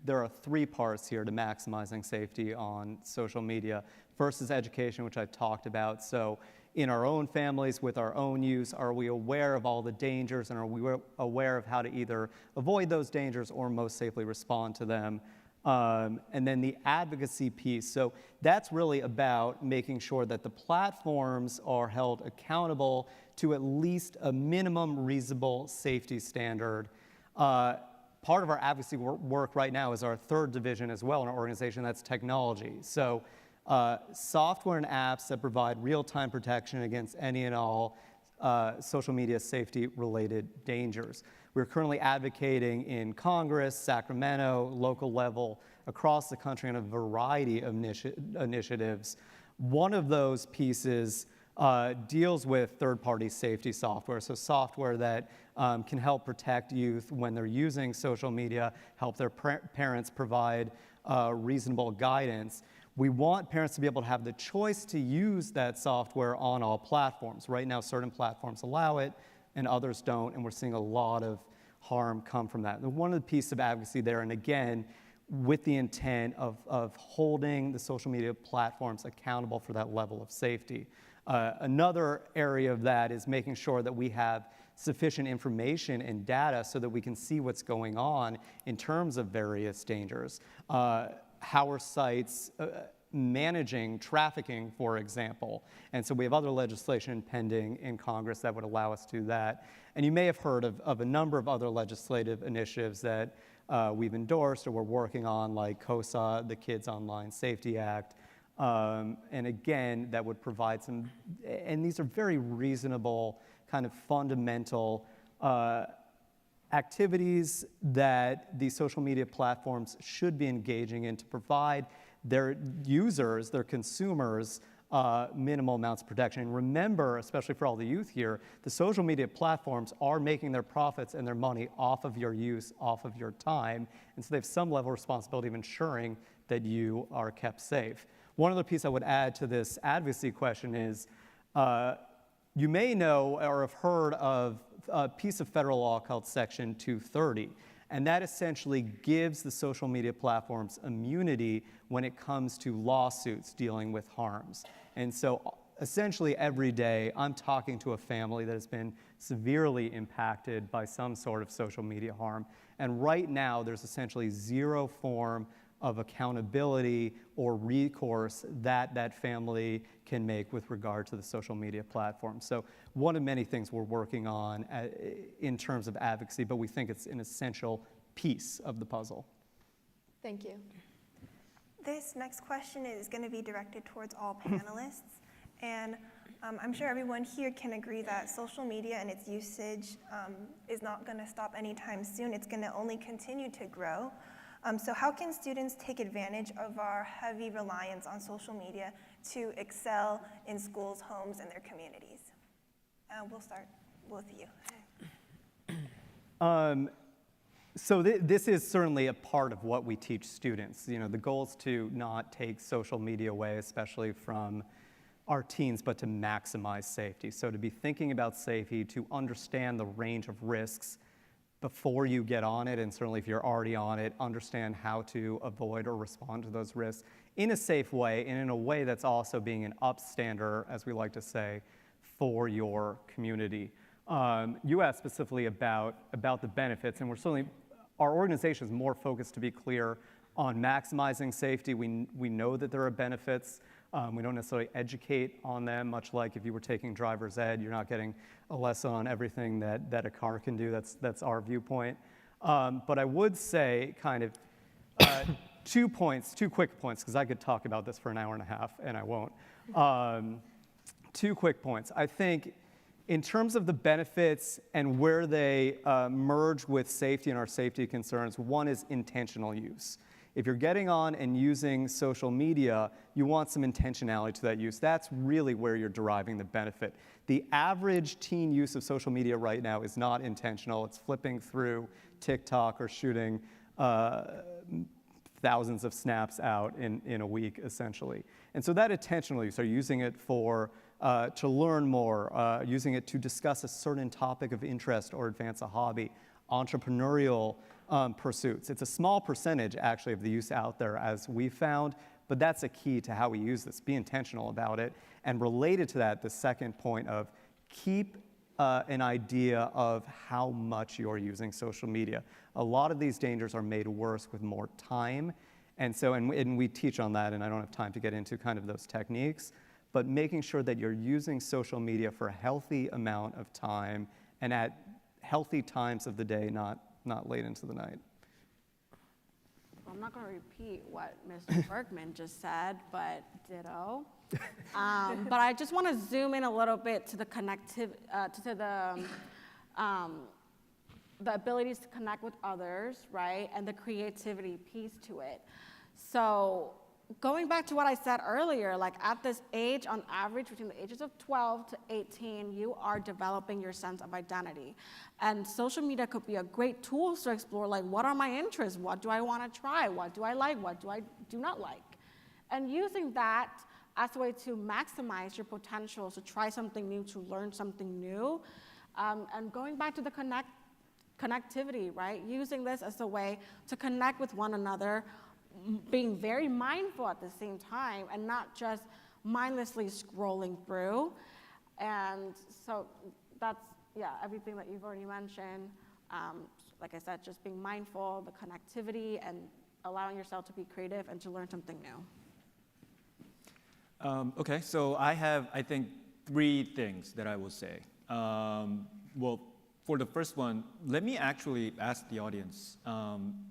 there are three parts here to maximizing safety on social media. First is education, which I've talked about. So in our own families, with our own use, are we aware of all the dangers, and are we aware of how to either avoid those dangers or most safely respond to them? And then the advocacy piece. So that's really about making sure that the platforms are held accountable to at least a minimum reasonable safety standard. Part of our advocacy work right now is our third division as well in our organization, that's technology. So software and apps that provide real-time protection against any and all social media safety-related dangers. We're currently advocating in Congress, Sacramento, local level, across the country on a variety of initiatives. One of those pieces deals with third-party safety software, so software that can help protect youth when they're using social media, help their parents provide reasonable guidance. We want parents to be able to have the choice to use that software on all platforms. Right now, certain platforms allow it and others don't, and we're seeing a lot of harm come from that. And one of the pieces of advocacy there, and again, with the intent of holding the social media platforms accountable for that level of safety. Another area of that is making sure that we have sufficient information and data so that we can see what's going on in terms of various dangers. How are sites managing trafficking, for example. And so we have other legislation pending in Congress that would allow us to do that. And you may have heard of a number of other legislative initiatives that we've endorsed or we're working on, like COSA, the Kids Online Safety Act. And again, that would provide some, and these are very reasonable, kind of fundamental activities that these social media platforms should be engaging in to provide their users, their consumers, minimal amounts of protection. And remember, especially for all the youth here, the social media platforms are making their profits and their money off of your use, off of your time, and so they have some level of responsibility of ensuring that you are kept safe. One other piece I would add to this advocacy question is, you may know or have heard of a piece of federal law called Section 230, and that essentially gives the social media platforms immunity when it comes to lawsuits dealing with harms. And so essentially every day I'm talking to a family that has been severely impacted by some sort of social media harm, and right now there's essentially zero form of accountability or recourse that that family can make with regard to the social media platform. So one of many things we're working on in terms of advocacy, but we think it's an essential piece of the puzzle. Thank you. This next question is going to be directed towards all panelists. And I'm sure everyone here can agree that social media and its usage is not going to stop anytime soon. It's going to only continue to grow. So how can students take advantage of our heavy reliance on social media to excel in schools, homes, and their communities? We'll start with you. So this is certainly a part of what we teach students. You know, the goal is to not take social media away, especially from our teens, but to maximize safety. So to be thinking about safety, to understand the range of risks before you get on it, and certainly if you're already on it, understand how to avoid or respond to those risks in a safe way, and in a way that's also being an upstander, as we like to say, for your community. You asked specifically about the benefits, and our organization is more focused, to be clear, on maximizing safety. We know that there are benefits. We don't necessarily educate on them, much like if you were taking driver's ed, you're not getting a lesson on everything that a car can do. That's our viewpoint. But I would say kind of 2 quick points, because I could talk about this for an hour and a half, and I won't. 2 quick points. I think in terms of the benefits and where they merge with safety and our safety concerns, one is intentional use. If you're getting on and using social media, you want some intentionality to that use. That's really where you're deriving the benefit. The average teen use of social media right now is not intentional. It's flipping through TikTok or shooting thousands of snaps out in a week, essentially. And so that intentional use, are using it for to learn more, using it to discuss a certain topic of interest or advance a hobby, entrepreneurial pursuits. It's a small percentage, actually, of the use out there, as we found, but that's a key to how we use this. Be intentional about it. And related to that, the second point of keep an idea of how much you're using social media. A lot of these dangers are made worse with more time. And so, and we teach on that, and I don't have time to get into kind of those techniques, but making sure that you're using social media for a healthy amount of time and at healthy times of the day, not late into the night. I'm not going to repeat what Mr. Bergman just said, but ditto. But I just want to zoom in a little bit to the the abilities to connect with others, right, and the creativity piece to it. So going back to what I said earlier, like at this age, on average, between the ages of 12 to 18, you are developing your sense of identity. And social media could be a great tool to explore, like, what are my interests? What do I want to try? What do I like? What do I do not like? And using that as a way to maximize your potential, to try something new, to learn something new. And going back to the connectivity, right? Using this as a way to connect with one another, being very mindful at the same time and not just mindlessly scrolling through. And so that's, yeah, everything that you've already mentioned. Like I said, just being mindful, the connectivity, and allowing yourself to be creative and to learn something new. Okay, so I have, I think, 3 things that I will say. Well, for the first one, let me actually ask the audience,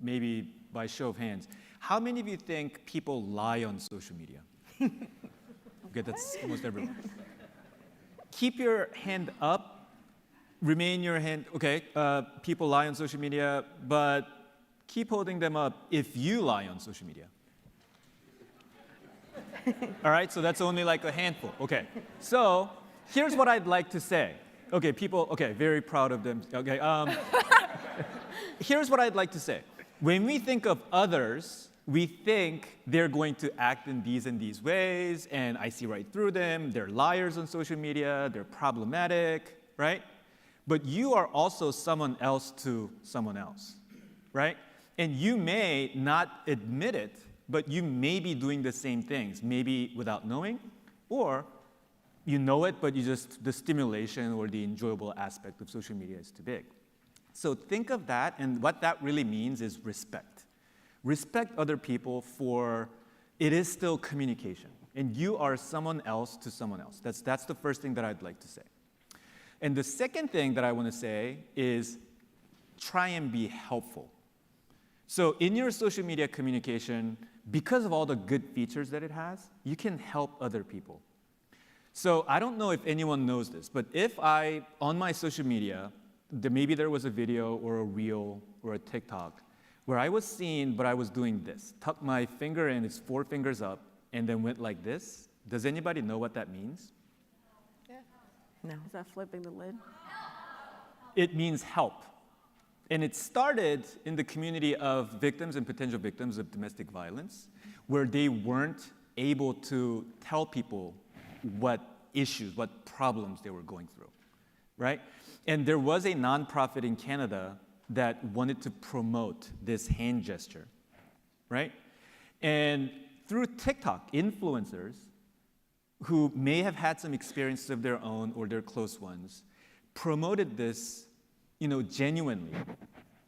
maybe by show of hands, how many of you think people lie on social media? Okay, that's almost everyone. Keep your hand up, remain your hand, okay, people lie on social media, but keep holding them up if you lie on social media. All right, so that's only like a handful. Okay, so here's what I'd like to say. Okay, people, okay, very proud of them. Okay, here's what I'd like to say. When we think of others, we think they're going to act in these ways, and I see right through them. They're liars on social media. They're problematic, right? But you are also someone else to someone else, right? And you may not admit it, but you may be doing the same things, maybe without knowing, or you know it, but you just, the stimulation or the enjoyable aspect of social media is too big. So think of that, and what that really means is respect. Respect other people for, it is still communication, and you are someone else to someone else. That's the first thing that I'd like to say. And the second thing that I want to say is try and be helpful. So in your social media communication, because of all the good features that it has, you can help other people. So I don't know if anyone knows this, but if on my social media, maybe there was a video or a reel or a TikTok where I was seen, but I was doing this, tuck my finger in, it's 4 fingers up, and then went like this. Does anybody know what that means? Yeah. No. Is that flipping the lid? It means help. And it started in the community of victims and potential victims of domestic violence, where they weren't able to tell people what issues, what problems they were going through, right? And there was a nonprofit in Canada that wanted to promote this hand gesture, right? And through TikTok, influencers who may have had some experiences of their own or their close ones promoted this, genuinely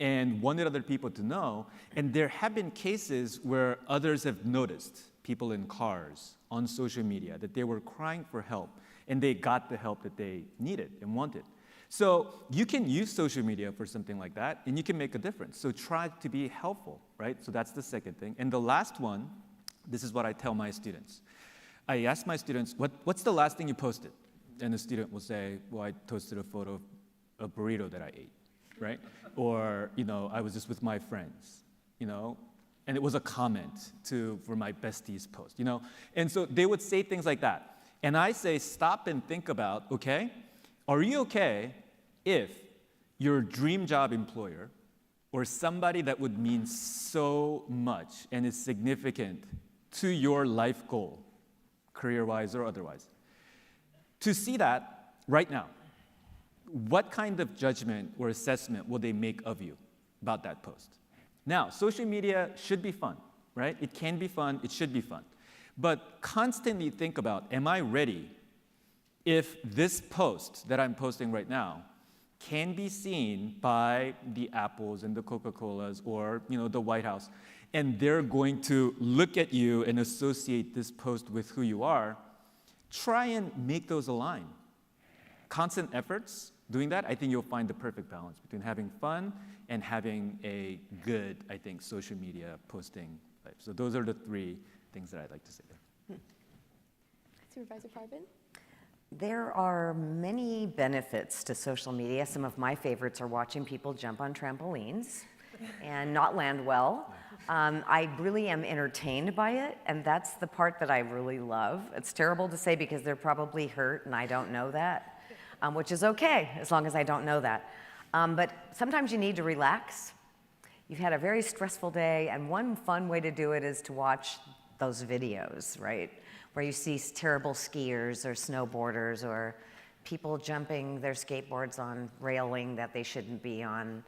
and wanted other people to know. And there have been cases where others have noticed, people in cars, on social media, that they were crying for help, and they got the help that they needed and wanted. So you can use social media for something like that, and you can make a difference. So try to be helpful, right? So that's the second thing. And the last one, this is what I tell my students. I ask my students, what's the last thing you posted? And the student will say, well, I posted a photo of a burrito that I ate, right? Or, I was just with my friends, and it was a comment for my bestie's post, And so they would say things like that. And I say, stop and think about, okay, are you okay if your dream job employer or somebody that would mean so much and is significant to your life goal, career-wise or otherwise, to see that right now, what kind of judgment or assessment will they make of you about that post? Now, social media should be fun, right? It can be fun, it should be fun. But constantly think about, am I ready if this post that I'm posting right now can be seen by the Apples and the Coca-Colas or, the White House, and they're going to look at you and associate this post with who you are? Try and make those align. Constant efforts doing that, I think you'll find the perfect balance between having fun and having a good, I think, social media posting life. So those are the 3 things that I'd like to say there. Supervisor Parvin? There are many benefits to social media. Some of my favorites are watching people jump on trampolines and not land well. I really am entertained by it, and that's the part that I really love. It's terrible to say because they're probably hurt, and I don't know that, which is okay as long as I don't know that. But sometimes you need to relax. You've had a very stressful day, and one fun way to do it is to watch those videos, right? Where you see terrible skiers or snowboarders or people jumping their skateboards on railing that they shouldn't be on.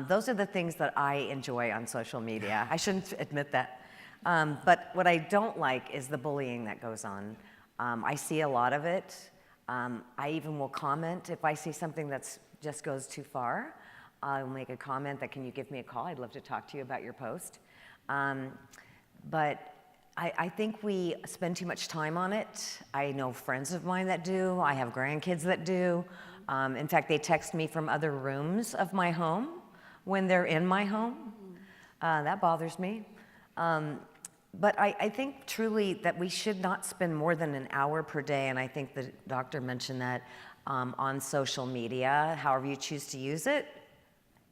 Those are the things that I enjoy on social media. I shouldn't admit that. But what I don't like is the bullying that goes on. I see a lot of it. I even will comment if I see something that just goes too far. I'll make a comment that, can you give me a call? I'd love to talk to you about your post. But I think we spend too much time on it. I know friends of mine that do. I have grandkids that do. In fact, they text me from other rooms of my home when they're in my home. That bothers me. But I think truly that we should not spend more than an hour per day, and I think the doctor mentioned that on social media, however you choose to use it.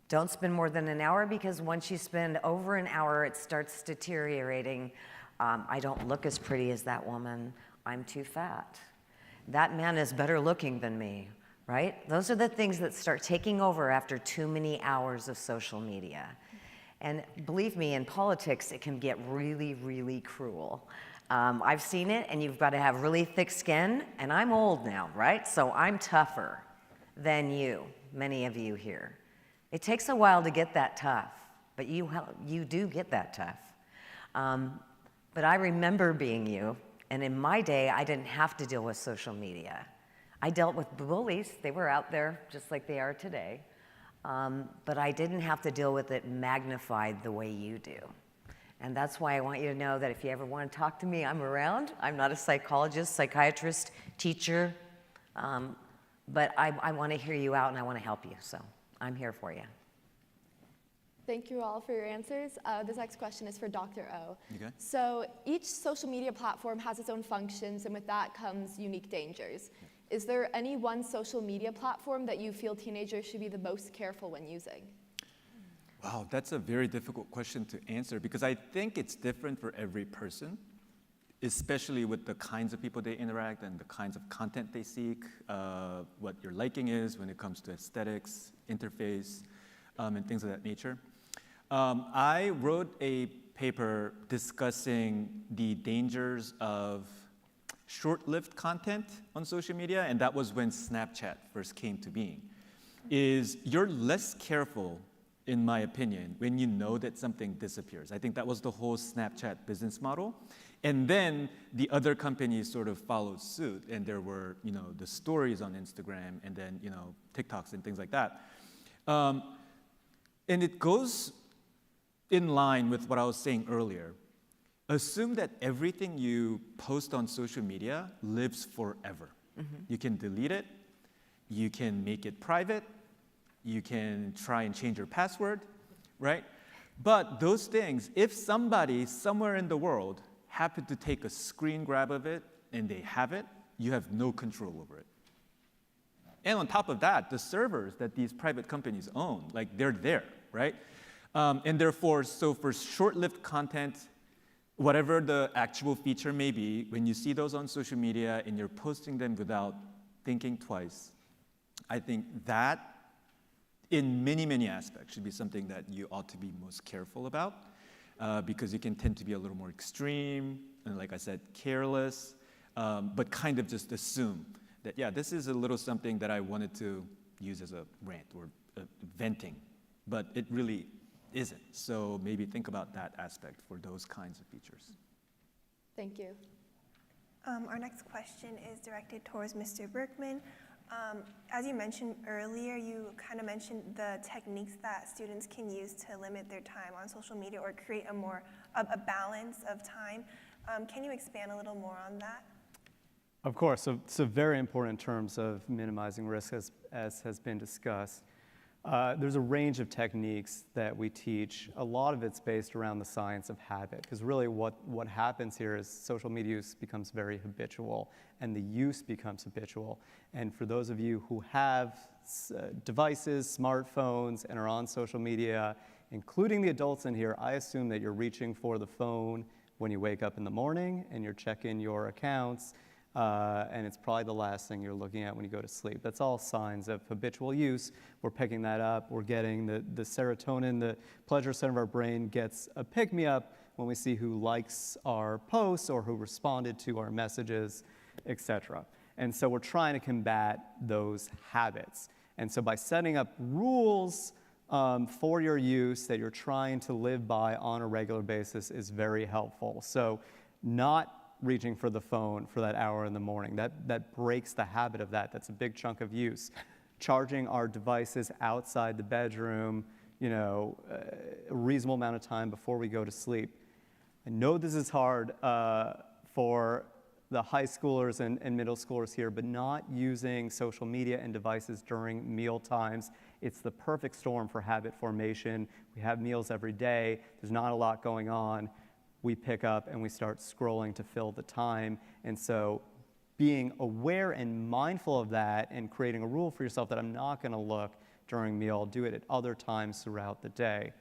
Don't spend more than an hour, because once you spend over an hour, it starts deteriorating. I don't look as pretty as that woman. I'm too fat. That man is better looking than me, right? Those are the things that start taking over after too many hours of social media. And believe me, in politics, it can get really, really cruel. I've seen it, and you've got to have really thick skin, and I'm old now, right? So I'm tougher than you, many of you here. It takes a while to get that tough, but you do get that tough. But I remember being you, and in my day, I didn't have to deal with social media. I dealt with bullies. They were out there just like they are today. But I didn't have to deal with it magnified the way you do. And that's why I want you to know that if you ever want to talk to me, I'm around. I'm not a psychologist, psychiatrist, teacher, but I want to hear you out and I want to help you, so I'm here for you. Thank you all for your answers. This next question is for Dr. O. Okay. So each social media platform has its own functions, and with that comes unique dangers. Is there any one social media platform that you feel teenagers should be the most careful when using? Wow, that's a very difficult question to answer, because I think it's different for every person, especially with the kinds of people they interact and the kinds of content they seek, what your liking is when it comes to aesthetics, interface, and things of that nature. I wrote a paper discussing the dangers of short-lived content on social media, and that was when Snapchat first came to being. You're less careful, in my opinion, when you know that something disappears. I think that was the whole Snapchat business model. And then the other companies sort of followed suit, and there were, the stories on Instagram, and then, TikToks and things like that. And it goes in line with what I was saying earlier. Assume that everything you post on social media lives forever. Mm-hmm. You can delete it, you can make it private, you can try and change your password, right? But those things, if somebody somewhere in the world happened to take a screen grab of it and they have it, you have no control over it. And on top of that, the servers that these private companies own, they're there, right? And therefore, so for short-lived content, whatever the actual feature may be, when you see those on social media and you're posting them without thinking twice, I think that, in many, many aspects, should be something that you ought to be most careful about, because you can tend to be a little more extreme, and like I said, careless, but kind of just assume that, yeah, this is a little something that I wanted to use as a rant or venting, but it really isn't. So maybe think about that aspect for those kinds of features. Thank you. Our next question is directed towards Mr. Berkman. As you mentioned earlier, you kind of mentioned the techniques that students can use to limit their time on social media or create a balance of time. Can you expand a little more on that? Of course, so very important in terms of minimizing risk, as has been discussed. There's a range of techniques that we teach. A lot of it's based around the science of habit, because really what happens here is social media use becomes very habitual, and the use becomes habitual. And for those of you who have devices, smartphones, and are on social media, including the adults in here, I assume that you're reaching for the phone when you wake up in the morning, and you're checking your accounts, and it's probably the last thing you're looking at when you go to sleep. That's all signs of habitual use. We're picking that up. We're getting the serotonin, the pleasure center of our brain gets a pick-me-up when we see who likes our posts or who responded to our messages, etc. And so we're trying to combat those habits. And so by setting up rules for your use that you're trying to live by on a regular basis is very helpful. So not reaching for the phone for that hour in the morning. That breaks the habit of that. That's a big chunk of use. Charging our devices outside the bedroom, a reasonable amount of time before we go to sleep. I know this is hard for the high schoolers and middle schoolers here, but not using social media and devices during meal times. It's the perfect storm for habit formation. We have meals every day. There's not a lot going on. We pick up and we start scrolling to fill the time. And so being aware and mindful of that and creating a rule for yourself that I'm not going to look during meal, I'll do it at other times throughout the day.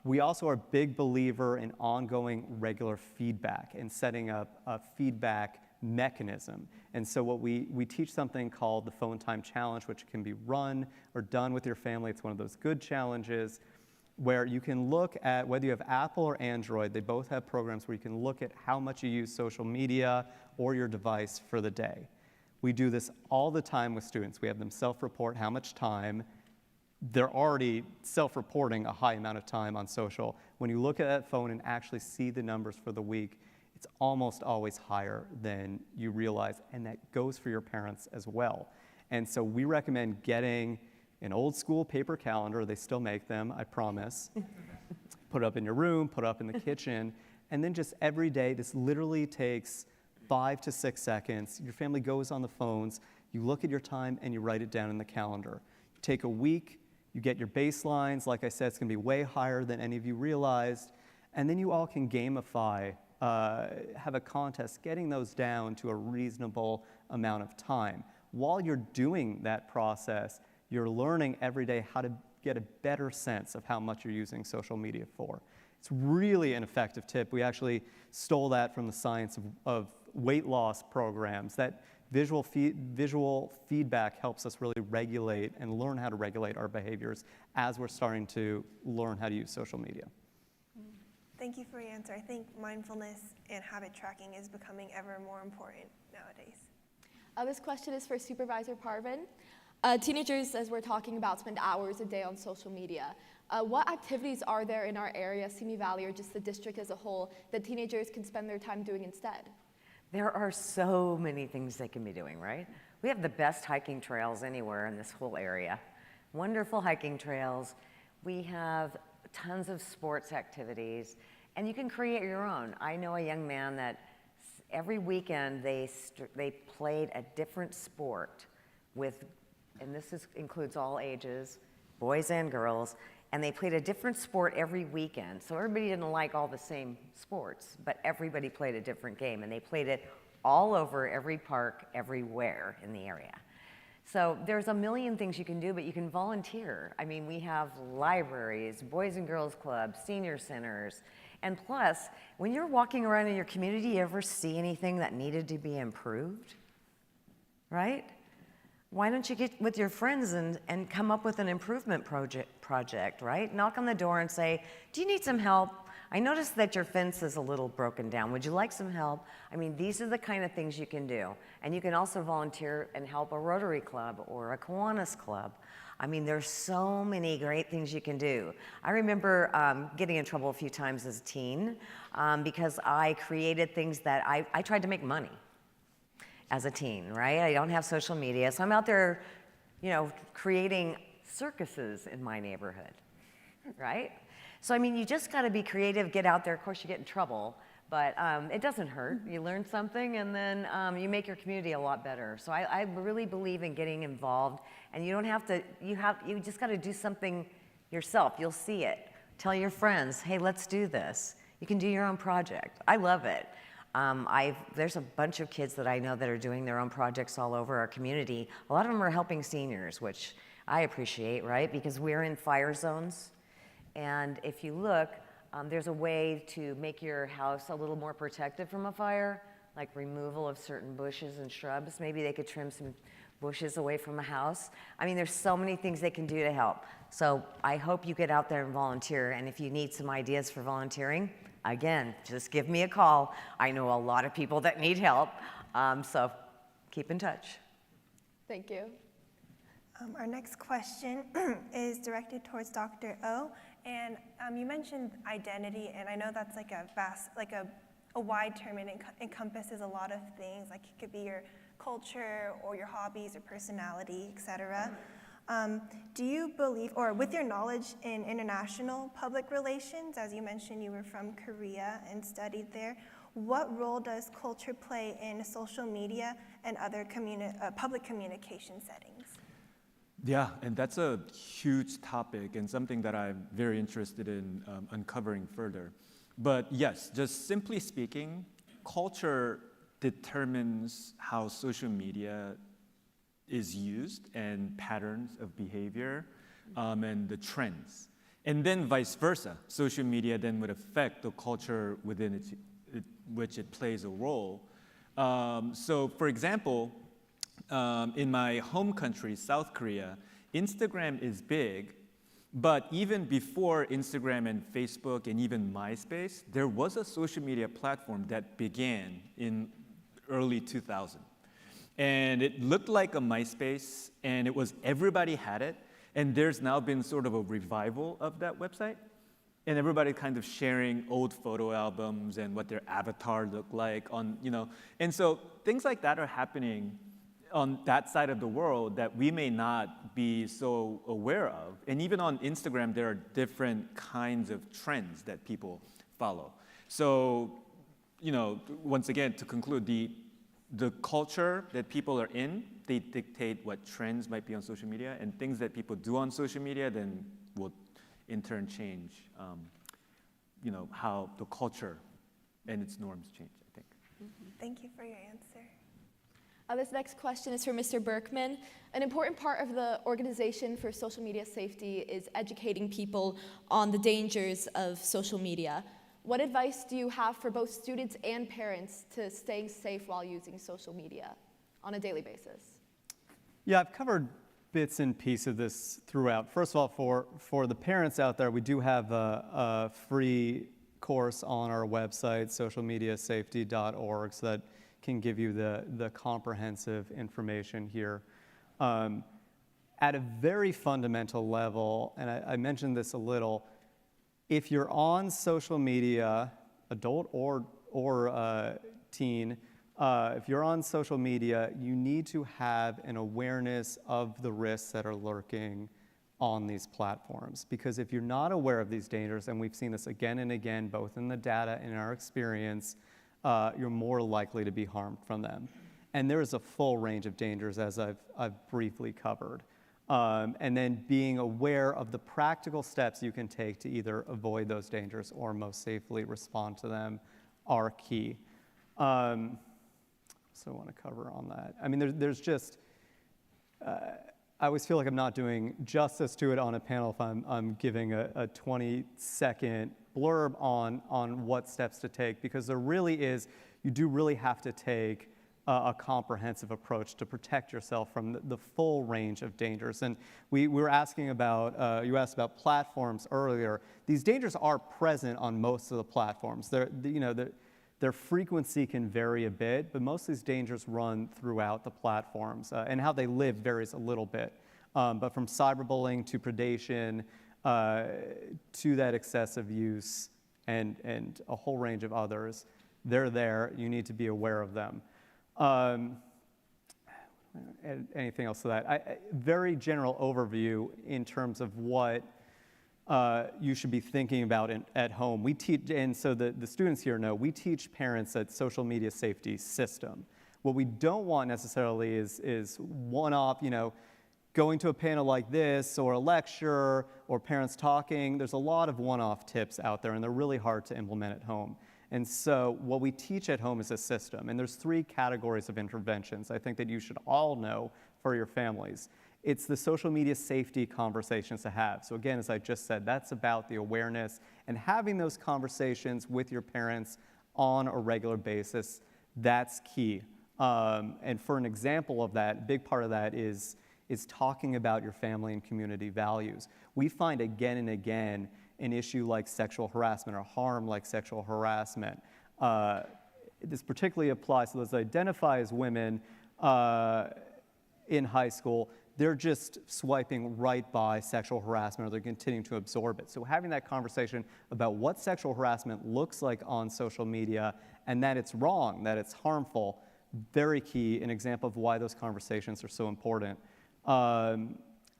We also are a big believer in ongoing regular feedback and setting up a feedback mechanism. And so what we teach something called the Phone Time Challenge, which can be run or done with your family. It's one of those good challenges where you can look at, whether you have Apple or Android, they both have programs where you can look at how much you use social media or your device for the day. We do this all the time with students. We have them self-report how much time. They're already self-reporting a high amount of time on social. When you look at that phone and actually see the numbers for the week, it's almost always higher than you realize, and that goes for your parents as well. And so we recommend getting an old school paper calendar. They still make them, I promise. Put up in your room, put up in the kitchen, and then just every day, this literally takes 5 to 6 seconds. Your family goes on the phones, you look at your time, and you write it down in the calendar. You take a week, you get your baselines. Like I said, it's gonna be way higher than any of you realized. And then you all can gamify, have a contest, getting those down to a reasonable amount of time. While you're doing that process, you're learning every day how to get a better sense of how much you're using social media for. It's really an effective tip. We actually stole that from the science of weight loss programs. That visual feedback helps us really regulate and learn how to regulate our behaviors as we're starting to learn how to use social media. Thank you for your answer. I think mindfulness and habit tracking is becoming ever more important nowadays. This question is for Supervisor Parvin. Teenagers, as we're talking about, spend hours a day on social media. What activities are there in our area, Simi Valley, or just the district as a whole, that teenagers can spend their time doing instead? There are so many things they can be doing, right? We have the best hiking trails anywhere in this whole area. Wonderful hiking trails. We have tons of sports activities, and you can create your own. I know a young man that every weekend they played a different sport with, and this includes all ages, boys and girls, and they played a different sport every weekend. So everybody didn't like all the same sports, but everybody played a different game, and they played it all over every park, everywhere in the area. So there's a million things you can do, but you can volunteer. I mean, we have libraries, Boys and Girls Clubs, senior centers, and plus, when you're walking around in your community, you ever see anything that needed to be improved, right? Why don't you get with your friends and come up with an improvement project, right? Knock on the door and say, do you need some help? I noticed that your fence is a little broken down. Would you like some help? I mean, these are the kind of things you can do. And you can also volunteer and help a Rotary Club or a Kiwanis Club. I mean, there's so many great things you can do. I remember getting in trouble a few times as a teen because I created things that I tried to make money as a teen, right? I don't have social media, so I'm out there, you know, creating circuses in my neighborhood, right? So, I mean, you just gotta be creative, get out there. Of course, you get in trouble, but it doesn't hurt. You learn something, and then you make your community a lot better. So I really believe in getting involved, and you don't have to, you just gotta do something yourself. You'll see it. Tell your friends, hey, let's do this. You can do your own project. I love it. There's a bunch of kids that I know that are doing their own projects all over our community. A lot of them are helping seniors, which I appreciate, right? Because we're in fire zones. And if you look, there's a way to make your house a little more protected from a fire, like removal of certain bushes and shrubs. Maybe they could trim some bushes away from a house. I mean, there's so many things they can do to help. So I hope you get out there and volunteer. And if you need some ideas for volunteering, again, just give me a call. I know a lot of people that need help, so keep in touch. Thank you. Our next question is directed towards Dr. O. And you mentioned identity, and I know that's like a vast, like a wide term, and it encompasses a lot of things. Like it could be your culture or your hobbies or personality, etc. Do you believe, or with your knowledge in international public relations, as you mentioned you were from Korea and studied there, what role does culture play in social media and other public communication settings? Yeah, and that's a huge topic and something that I'm very interested in uncovering further. But yes, just simply speaking, culture determines how social media is used and patterns of behavior and the trends. And then vice versa, social media then would affect the culture within which it plays a role. So for example, in my home country, South Korea, Instagram is big, but even before Instagram and Facebook and even MySpace, there was a social media platform that began in early 2000. And it looked like a MySpace, and it was everybody had it, and there's now been sort of a revival of that website. And everybody kind of sharing old photo albums and what their avatar looked like on, and so things like that are happening on that side of the world that we may not be so aware of. And even on Instagram, there are different kinds of trends that people follow. So, once again, to conclude, the culture that people are in, they dictate what trends might be on social media, and things that people do on social media then will in turn change, how the culture and its norms change, I think. Thank you for your answer. This next question is for Mr. Berkman. An important part of the Organization for Social Media Safety is educating people on the dangers of social media. What advice do you have for both students and parents to staying safe while using social media on a daily basis? Yeah, I've covered bits and pieces of this throughout. First of all, for the parents out there, we do have a free course on our website, socialmediasafety.org, so that can give you the comprehensive information here. At a very fundamental level, and I mentioned this a little, if you're on social media, adult or teen, if you're on social media, you need to have an awareness of the risks that are lurking on these platforms. Because if you're not aware of these dangers, and we've seen this again and again, both in the data and in our experience, you're more likely to be harmed from them. And there is a full range of dangers, as I've briefly covered. And then being aware of the practical steps you can take to either avoid those dangers or most safely respond to them are key. So I want to cover on that. I mean, there's just, I always feel like I'm not doing justice to it on a panel if I'm giving a 20-second blurb on what steps to take, because there really is, you do really have to take a comprehensive approach to protect yourself from the full range of dangers. And we were asking about, you asked about platforms earlier. These dangers are present on most of the platforms. Their frequency can vary a bit, but most of these dangers run throughout the platforms, and how they live varies a little bit. But from cyberbullying to predation, to that excessive use and a whole range of others, they're there. You need to be aware of them. Anything else to that? Very general overview in terms of what you should be thinking about at home. We teach, and so the students here know, we teach parents a social media safety system. What we don't want necessarily is one-off, going to a panel like this or a lecture or parents talking. There's a lot of one-off tips out there, and they're really hard to implement at home. And so what we teach at home is a system, and there's 3 categories of interventions I think that you should all know for your families. It's the social media safety conversations to have. So again, as I just said, that's about the awareness and having those conversations with your parents on a regular basis. That's key. And for an example of that, a big part of that is talking about your family and community values. We find again and again an issue like sexual harassment or harm like sexual harassment. This particularly applies to those that identify as women in high school. They're just swiping right by sexual harassment, or they're continuing to absorb it. So having that conversation about what sexual harassment looks like on social media and that it's wrong, that it's harmful, very key, an example of why those conversations are so important.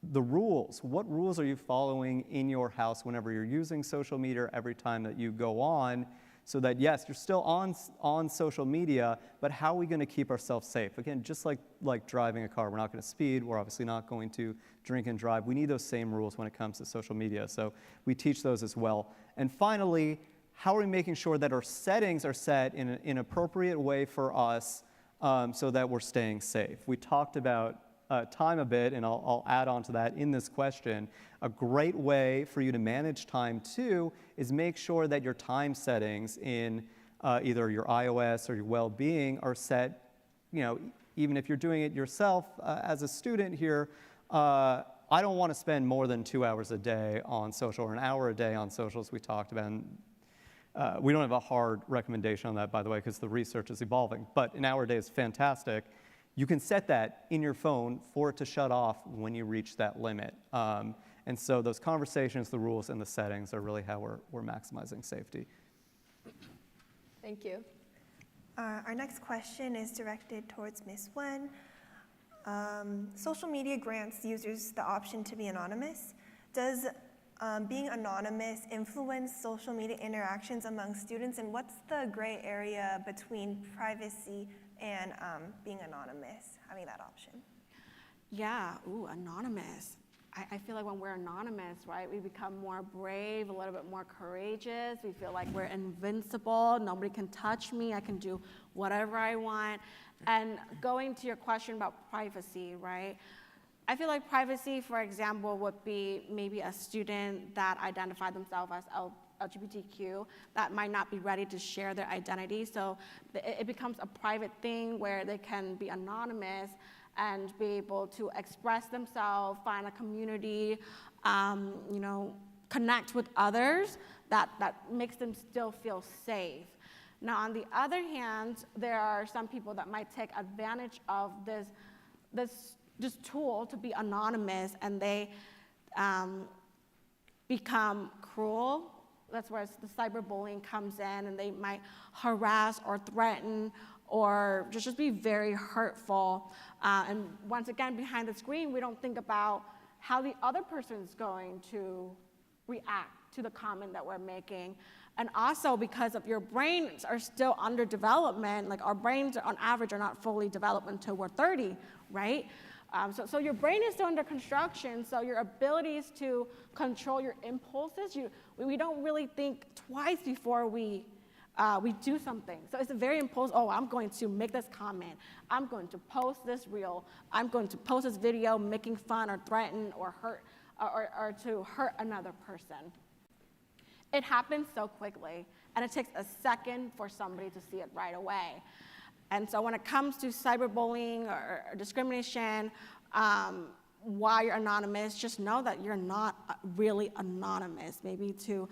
the rules. What rules are you following in your house whenever you're using social media, every time that you go on, so that, yes, you're still on social media, but how are we going to keep ourselves safe? Again, just like driving a car, we're not going to speed. We're obviously not going to drink and drive. We need those same rules when it comes to social media. So we teach those as well. And finally, how are we making sure that our settings are set in an appropriate way for us so that we're staying safe? We talked about time a bit, and I'll add on to that in this question. A great way for you to manage time too is make sure that your time settings in either your iOS or your well-being are set, even if you're doing it yourself as a student here, I don't want to spend more than 2 hours a day on social or an hour a day on social, as we talked about. And, we don't have a hard recommendation on that, by the way, because the research is evolving, but an hour a day is fantastic. You can set that in your phone for it to shut off when you reach that limit. And so those conversations, the rules, and the settings are really how we're maximizing safety. Thank you. Our next question is directed towards Ms. Wen. Social media grants users the option to be anonymous. Does being anonymous influence social media interactions among students, and what's the gray area between privacy and being anonymous, having that option? Yeah, anonymous. I feel like when we're anonymous, right, we become more brave, a little bit more courageous. We feel like we're invincible. Nobody can touch me. I can do whatever I want. And going to your question about privacy, right, I feel like privacy, for example, would be maybe a student that identified themselves as LGBTQ that might not be ready to share their identity. So it becomes a private thing where they can be anonymous and be able to express themselves, find a community, connect with others that makes them still feel safe. Now, on the other hand, there are some people that might take advantage of this tool to be anonymous, and they become cruel. That's where the cyberbullying comes in, and they might harass or threaten or just be very hurtful. And once again, behind the screen, we don't think about how the other person's going to react to the comment that we're making. And also because of your brains are still under development, like our brains on average are not fully developed until we're 30, right? So your brain is still under construction, so your abilities to control your impulses, we don't really think twice before we do something. So it's a very impulsive, I'm going to make this comment, I'm going to post this reel, I'm going to post this video making fun or threaten or hurt or to hurt another person. It happens so quickly, and it takes a second for somebody to see it right away. And so when it comes to cyberbullying or discrimination, while you're anonymous, just know that you're not really anonymous, maybe to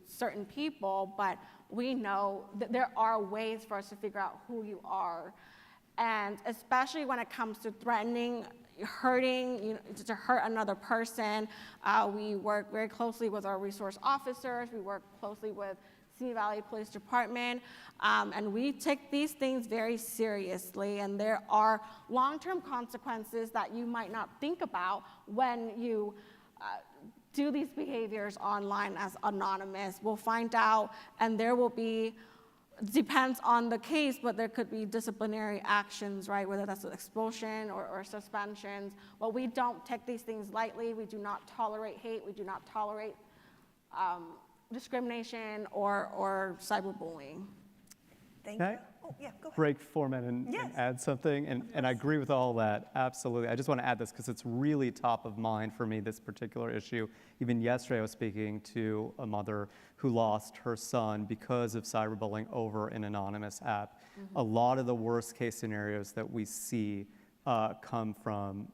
certain people, but we know that there are ways for us to figure out who you are. And especially when it comes to threatening, hurting, to hurt another person, we work very closely with our resource officers, we work closely with Simi Valley Police Department, and we take these things very seriously, and there are long-term consequences that you might not think about when you do these behaviors online as anonymous. We'll find out, and there will be, depends on the case, but there could be disciplinary actions, right, whether that's expulsion or suspensions. Well, we don't take these things lightly. We do not tolerate hate. We do not tolerate discrimination or cyberbullying. Thank you. Oh, yeah, go ahead. Break format and add something, and I agree with all that, absolutely. I just want to add this because it's really top of mind for me, this particular issue. Even yesterday I was speaking to a mother who lost her son because of cyberbullying over an anonymous app. Mm-hmm. A lot of the worst case scenarios that we see come from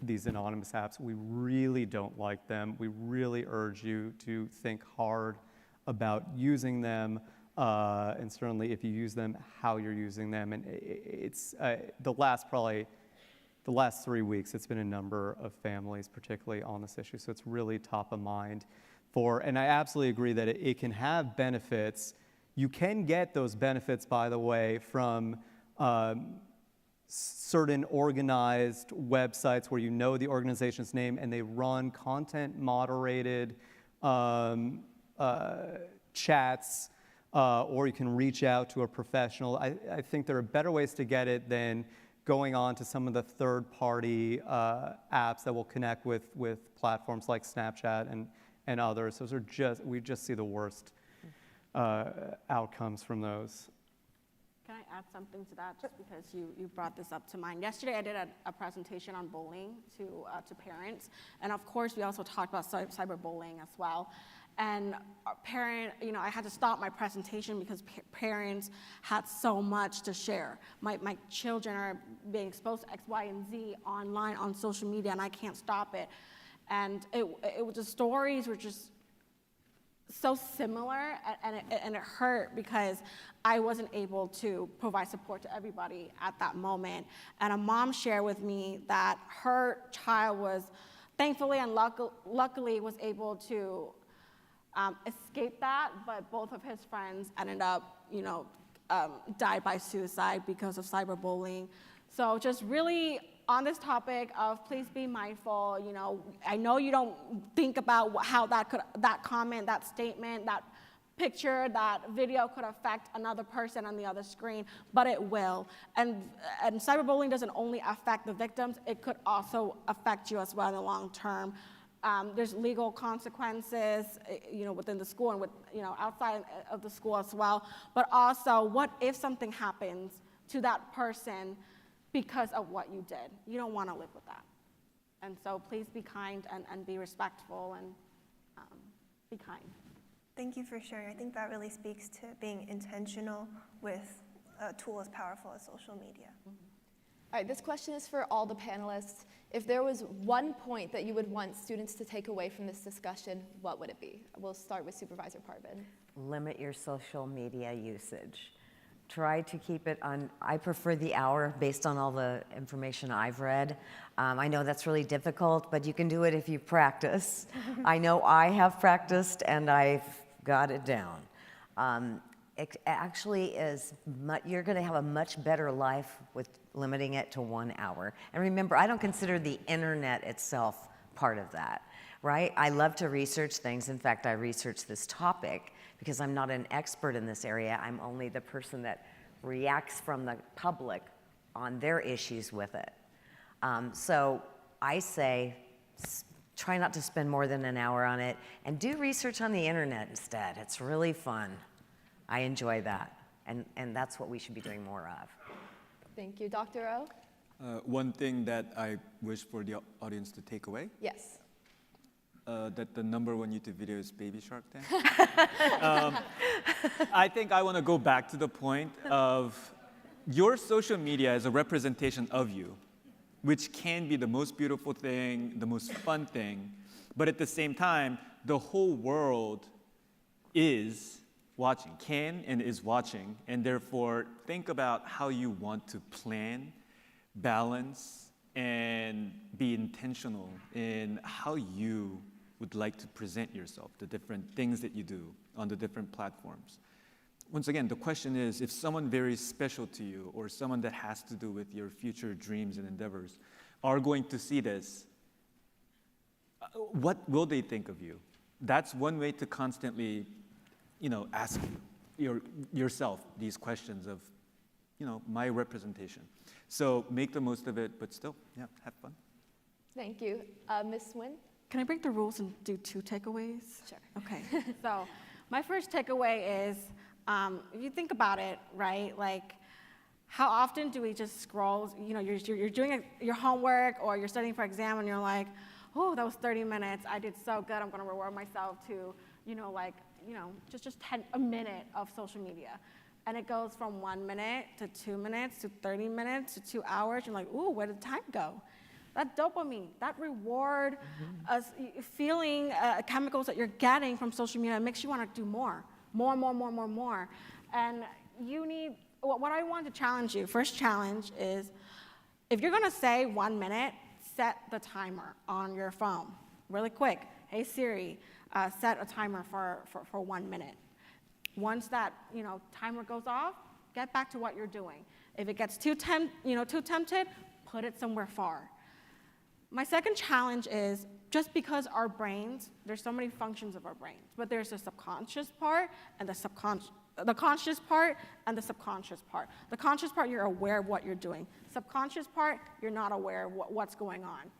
these anonymous apps. We really don't like them. We really urge you to think hard about using them, and certainly if you use them, how you're using them. And it's the last 3 weeks, it's been a number of families, particularly on this issue. So it's really top of mind and I absolutely agree that it can have benefits. You can get those benefits, by the way, from certain organized websites where you know the organization's name and they run content moderated chats, or you can reach out to a professional. I think there are better ways to get it than going on to some of the third-party apps that will connect with platforms like Snapchat and others. Those are we just see the worst outcomes from those. Can I add something to that, just because you brought this up to mind? Yesterday, I did a presentation on bullying to parents, and of course, we also talked about cyberbullying as well. And I had to stop my presentation because parents had so much to share. My children are being exposed to X, Y, and Z online on social media, and I can't stop it. And the stories were just so similar, and it hurt because I wasn't able to provide support to everybody at that moment. And a mom shared with me that her child was, thankfully and luckily, was able to escape that, but both of his friends ended up, died by suicide because of cyberbullying. So just really on this topic of please be mindful. I know you don't think about how that comment, that statement, that picture, that video could affect another person on the other screen, but it will. And cyberbullying doesn't only affect the victims, it could also affect you as well in the long term. There's legal consequences, within the school and outside of the school as well. But also, what if something happens to that person because of what you did? You don't want to live with that. And so please be kind and be respectful and be kind. Thank you for sharing. I think that really speaks to being intentional with a tool as powerful as social media. All right, this question is for all the panelists. If there was one point that you would want students to take away from this discussion, what would it be? We'll start with Supervisor Parvin. Limit your social media usage. Try to keep it on, I prefer the hour based on all the information I've read. I know that's really difficult, but you can do it if you practice. I know I have practiced and I've got it down. It actually is, you're gonna have a much better life with limiting it to 1 hour. And remember, I don't consider the internet itself part of that, right? I love to research things. In fact, I research this topic because I'm not an expert in this area. I'm only the person that reacts from the public on their issues with it. So I say, try not to spend more than an hour on it and do research on the internet instead. It's really fun. I enjoy that, and that's what we should be doing more of. Thank you. Dr. O? One thing that I wish for the audience to take away? Yes. That the #1 YouTube video is Baby Shark Tank. I think I want to go back to the point of your social media is a representation of you, which can be the most beautiful thing, the most fun thing, but at the same time, the whole world is watching, can and is watching, and therefore think about how you want to plan, balance, and be intentional in how you would like to present yourself, the different things that you do on the different platforms. Once again, the question is, if someone very special to you or someone that has to do with your future dreams and endeavors are going to see this, what will they think of you? That's one way to constantly ask yourself these questions of, my representation. So make the most of it, but still, have fun. Thank you. Ms. Nguyen? Can I break the rules and do 2 takeaways? Sure. Okay, so my first takeaway is, if you think about it, right, like, how often do we just scroll, you're doing your homework or you're studying for exam and you're like, oh, that was 30 minutes, I did so good, I'm gonna reward myself to, just a minute of social media. And it goes from 1 minute to 2 minutes to 30 minutes to 2 hours. You're like, ooh, where did the time go? That dopamine, that reward, feeling chemicals that you're getting from social media makes you want to do more. And you need, what I want to challenge you, first challenge is, if you're going to say 1 minute, set the timer on your phone really quick. Hey Siri, set a timer for 1 minute. Once that timer goes off, get back to what you're doing. If it gets too tempted, put it somewhere far. My second challenge is just because our brains, there's so many functions of our brains, but there's the subconscious part and the conscious part and the subconscious part. The conscious part, you're aware of what you're doing. Subconscious part, you're not aware of what's going on.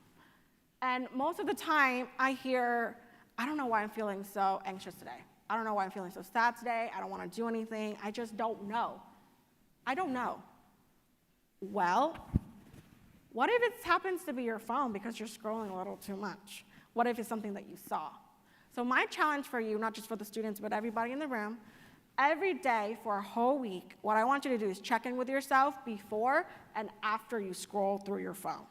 And most of the time, I hear, I don't know why I'm feeling so anxious today. I don't know why I'm feeling so sad today. I don't want to do anything. I just don't know. I don't know. Well, what if it happens to be your phone because you're scrolling a little too much? What if it's something that you saw? So my challenge for you, not just for the students, but everybody in the room, every day for a whole week, what I want you to do is check in with yourself before and after you scroll through your phone.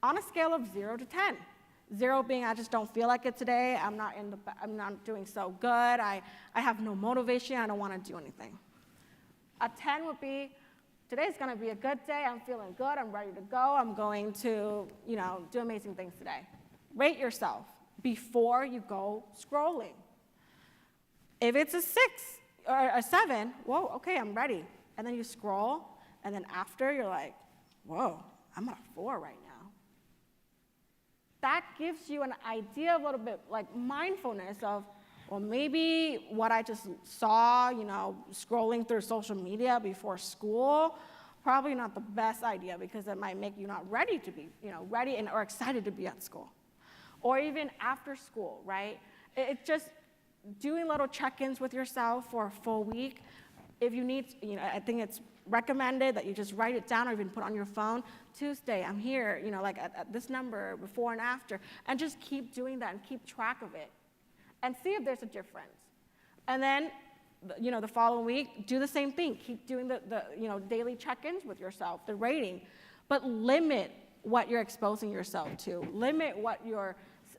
On a scale of 0 to 10. 0 being I just don't feel like it today, I'm not doing so good, I have no motivation, I don't want to do anything. A 10 would be, today's going to be a good day, I'm feeling good, I'm ready to go, I'm going to, do amazing things today. Rate yourself before you go scrolling. If it's a 6 or a 7, whoa, okay, I'm ready. And then you scroll, and then after you're like, whoa, I'm at a 4 right now. That gives you an idea of a little bit like mindfulness of, well, maybe what I just saw, scrolling through social media before school, probably not the best idea because it might make you not ready to be, ready or excited to be at school. Or even after school, right? It's just doing little check-ins with yourself for a full week. If you need, I think it's recommended that you just write it down or even put on your phone, Tuesday, I'm here, like at this number, before and after, and just keep doing that and keep track of it and see if there's a difference. And then, the following week, do the same thing. Keep doing the daily check-ins with yourself, the rating, but limit what you're exposing yourself to. Limit what you're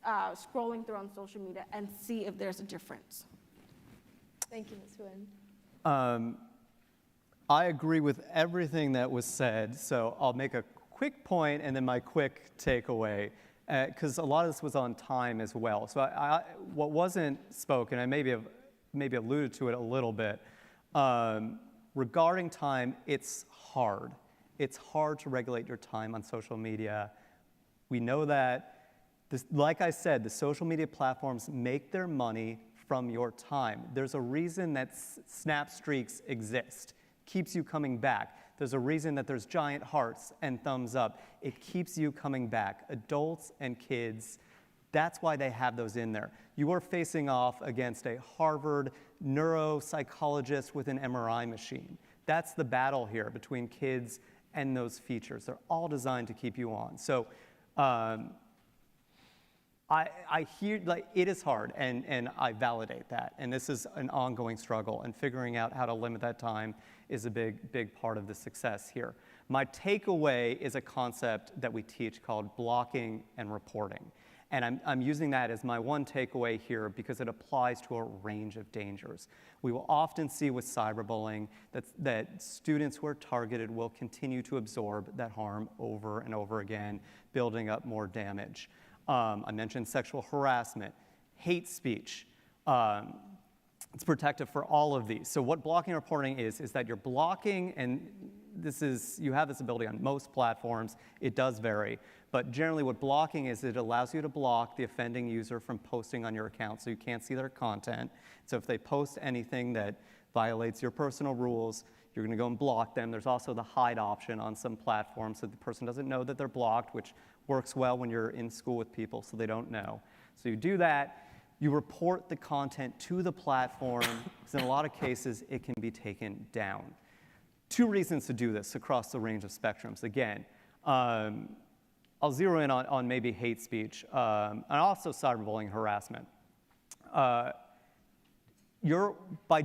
scrolling through on social media and see if there's a difference. Thank you, Ms. Nguyen. I agree with everything that was said, so I'll make a quick point and then my quick takeaway, because a lot of this was on time as well. So what wasn't spoken, I maybe alluded to it a little bit, regarding time, it's hard. It's hard to regulate your time on social media. We know that, like I said, the social media platforms make their money from your time. There's a reason that snap streaks exist. Keeps you coming back. There's a reason that there's giant hearts and thumbs up. It keeps you coming back. Adults and kids, that's why they have those in there. You are facing off against a Harvard neuropsychologist with an MRI machine. That's the battle here between kids and those features. They're all designed to keep you on. So I hear, it is hard, and I validate that. And this is an ongoing struggle, and figuring out how to limit that time is a big part of the success here. My takeaway is a concept that we teach called blocking and reporting. And I'm using that as my one takeaway here because it applies to a range of dangers. We will often see with cyberbullying that students who are targeted will continue to absorb that harm over and over again, building up more damage. I mentioned sexual harassment, hate speech. It's protective for all of these. So what blocking and reporting is that you're blocking, and you have this ability on most platforms. It does vary. But generally what blocking is, it allows you to block the offending user from posting on your account so you can't see their content. So if they post anything that violates your personal rules, you're going to go and block them. There's also the hide option on some platforms so the person doesn't know that they're blocked, which works well when you're in school with people so they don't know. So you do that. You report the content to the platform, because in a lot of cases, it can be taken down. 2 reasons to do this across the range of spectrums. Again, I'll zero in on maybe hate speech, and also cyberbullying harassment. By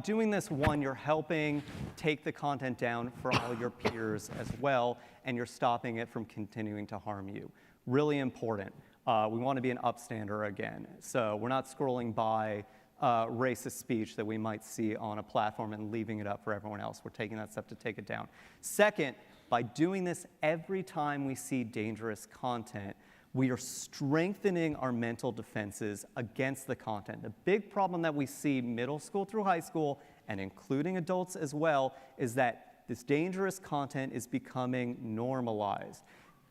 doing this, one, you're helping take the content down for all your peers as well, and you're stopping it from continuing to harm you. Really important. We want to be an upstander again. So we're not scrolling by racist speech that we might see on a platform and leaving it up for everyone else. We're taking that step to take it down. Second, by doing this every time we see dangerous content, we are strengthening our mental defenses against the content. The big problem that we see middle school through high school, and including adults as well, is that this dangerous content is becoming normalized.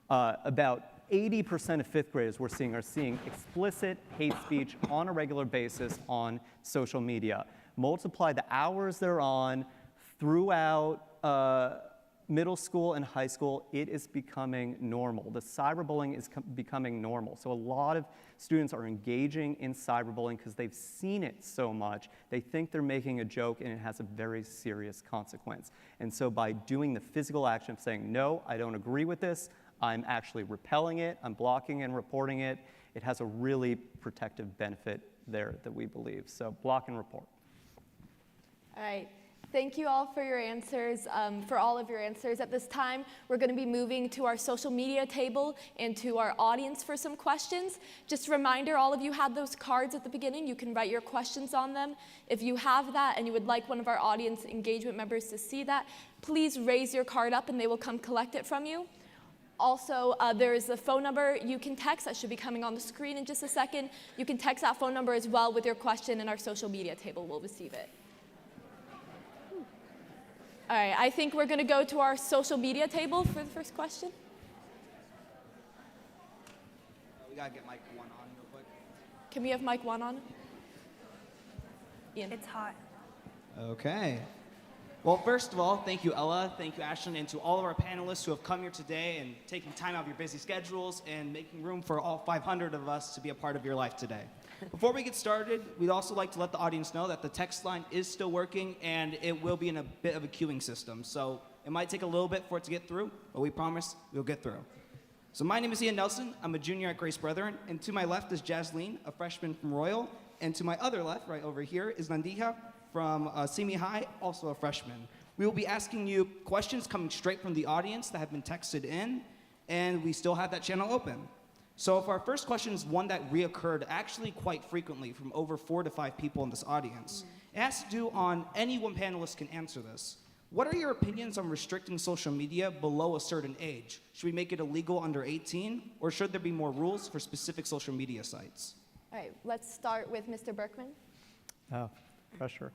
About 80% of fifth graders are seeing explicit hate speech on a regular basis on social media. Multiply the hours they're on throughout middle school and high school, it is becoming normal. The cyberbullying is becoming normal. So a lot of students are engaging in cyberbullying because they've seen it so much. They think they're making a joke and it has a very serious consequence. And so by doing the physical action of saying, no, I don't agree with this, I'm actually repelling it, I'm blocking and reporting it, it has a really protective benefit there that we believe. So block and report. All right. Thank you all for your answers, for all of your answers. At this time, we're going to be moving to our social media table and to our audience for some questions. Just a reminder, all of you had those cards at the beginning. You can write your questions on them. If you have that and you would like one of our audience engagement members to see that, please raise your card up and they will come collect it from you. Also, there is a phone number you can text that should be coming on the screen in just a second. You can text that phone number as well with your question and our social media table will receive it. All right, I think we're going to go to our social media table for the first question. We got to get mic 1 on real quick. Can we have mic 1 on? Ian. It's hot. Okay. Well, first of all, thank you, Ella. Thank you, Ashlyn, and to all of our panelists who have come here today and taking time out of your busy schedules and making room for all 500 of us to be a part of your life today. Before we get started, we'd also like to let the audience know that the text line is still working and it will be in a bit of a queuing system. So it might take a little bit for it to get through, but we promise we'll get through. So my name is Ian Nelson. I'm a junior at Grace Brethren. And to my left is Jasleen, a freshman from Royal. And to my other left, right over here, is Nandiha from Simi High, also a freshman. We will be asking you questions coming straight from the audience that have been texted in, and we still have that channel open. So if our first question is one that reoccurred actually quite frequently from over 4 to 5 people in this audience, it has to do on any one panelist can answer this. What are your opinions on restricting social media below a certain age? Should we make it illegal under 18, or should there be more rules for specific social media sites? All right, let's start with Mr. Berkman. Oh, pressure.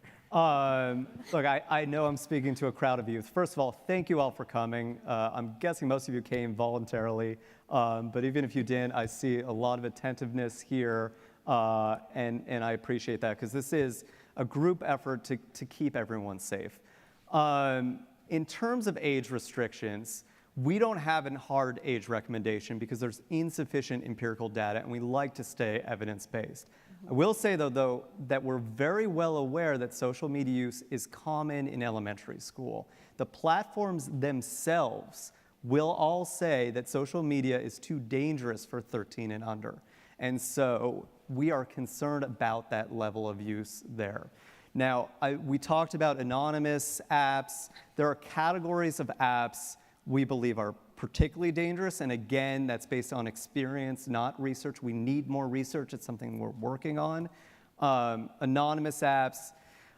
Look, I know I'm speaking to a crowd of youth. First of all, thank you all for coming. I'm guessing most of you came voluntarily, but even if you didn't, I see a lot of attentiveness here, and I appreciate that, because this is a group effort to keep everyone safe. In terms of age restrictions, we don't have a hard age recommendation because there's insufficient empirical data, and we like to stay evidence-based. I will say, though, that we're very well aware that social media use is common in elementary school. The platforms themselves will all say that social media is too dangerous for 13 and under. And so we are concerned about that level of use there. Now, we talked about anonymous apps. There are categories of apps we believe are particularly dangerous, and again, that's based on experience, not research. We need more research. It's something we're working on. Anonymous apps,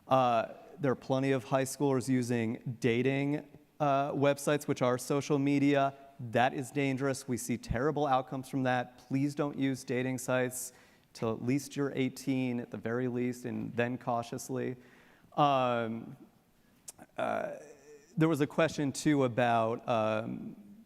there are plenty of high schoolers using dating websites, which are social media. That is dangerous. We see terrible outcomes from that. Please don't use dating sites till at least you're 18, at the very least, and then cautiously. There was a question, too, about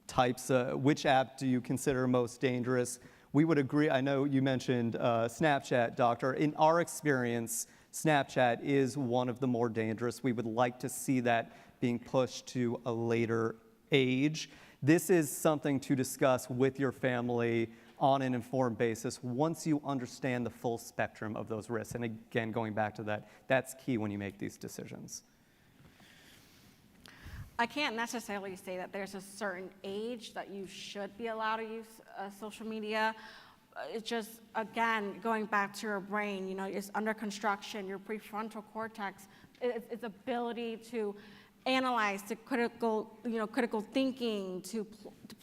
types, which app do you consider most dangerous? We would agree. I know you mentioned Snapchat, Doctor. In our experience, Snapchat is one of the more dangerous. We would like to see that being pushed to a later age. This is something to discuss with your family on an informed basis once you understand the full spectrum of those risks. And again, going back to that, that's key when you make these decisions. I can't necessarily say that there's a certain age that you should be allowed to use social media. It's just, again, going back to your brain, you know, it's under construction, your prefrontal cortex, its ability to analyze, to critical thinking, to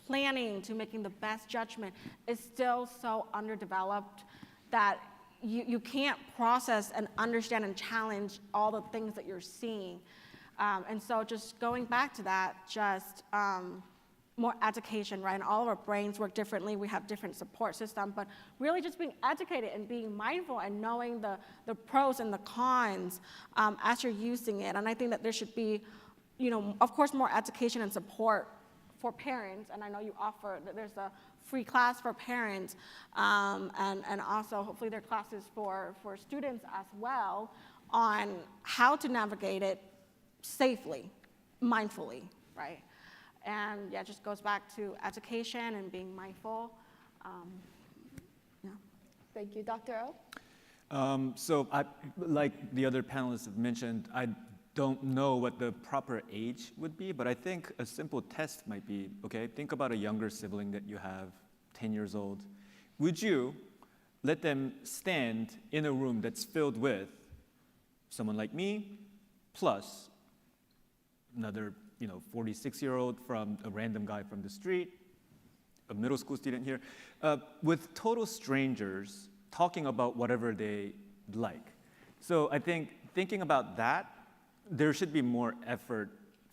planning, to making the best judgment is still so underdeveloped that you can't process and understand and challenge all the things that you're seeing. And so just going back to that, just more education, right? And all of our brains work differently. We have different support systems, but really just being educated and being mindful and knowing the pros and the cons as you're using it. And I think that there should be of course, more education and support for parents, and I know you offer, there's a free class for parents, and also hopefully there are classes for students as well on how to navigate it safely, mindfully, right? And yeah, it just goes back to education and being mindful. Yeah. Thank you. Dr. O? So like the other panelists have mentioned, I don't know what the proper age would be, but I think a simple test might be, okay, think about a younger sibling that you have, 10 years old. Would you let them stand in a room that's filled with someone like me, plus another 46-year-old from a random guy from the street, a middle school student here, with total strangers talking about whatever they like? So I think thinking about that, there should be more effort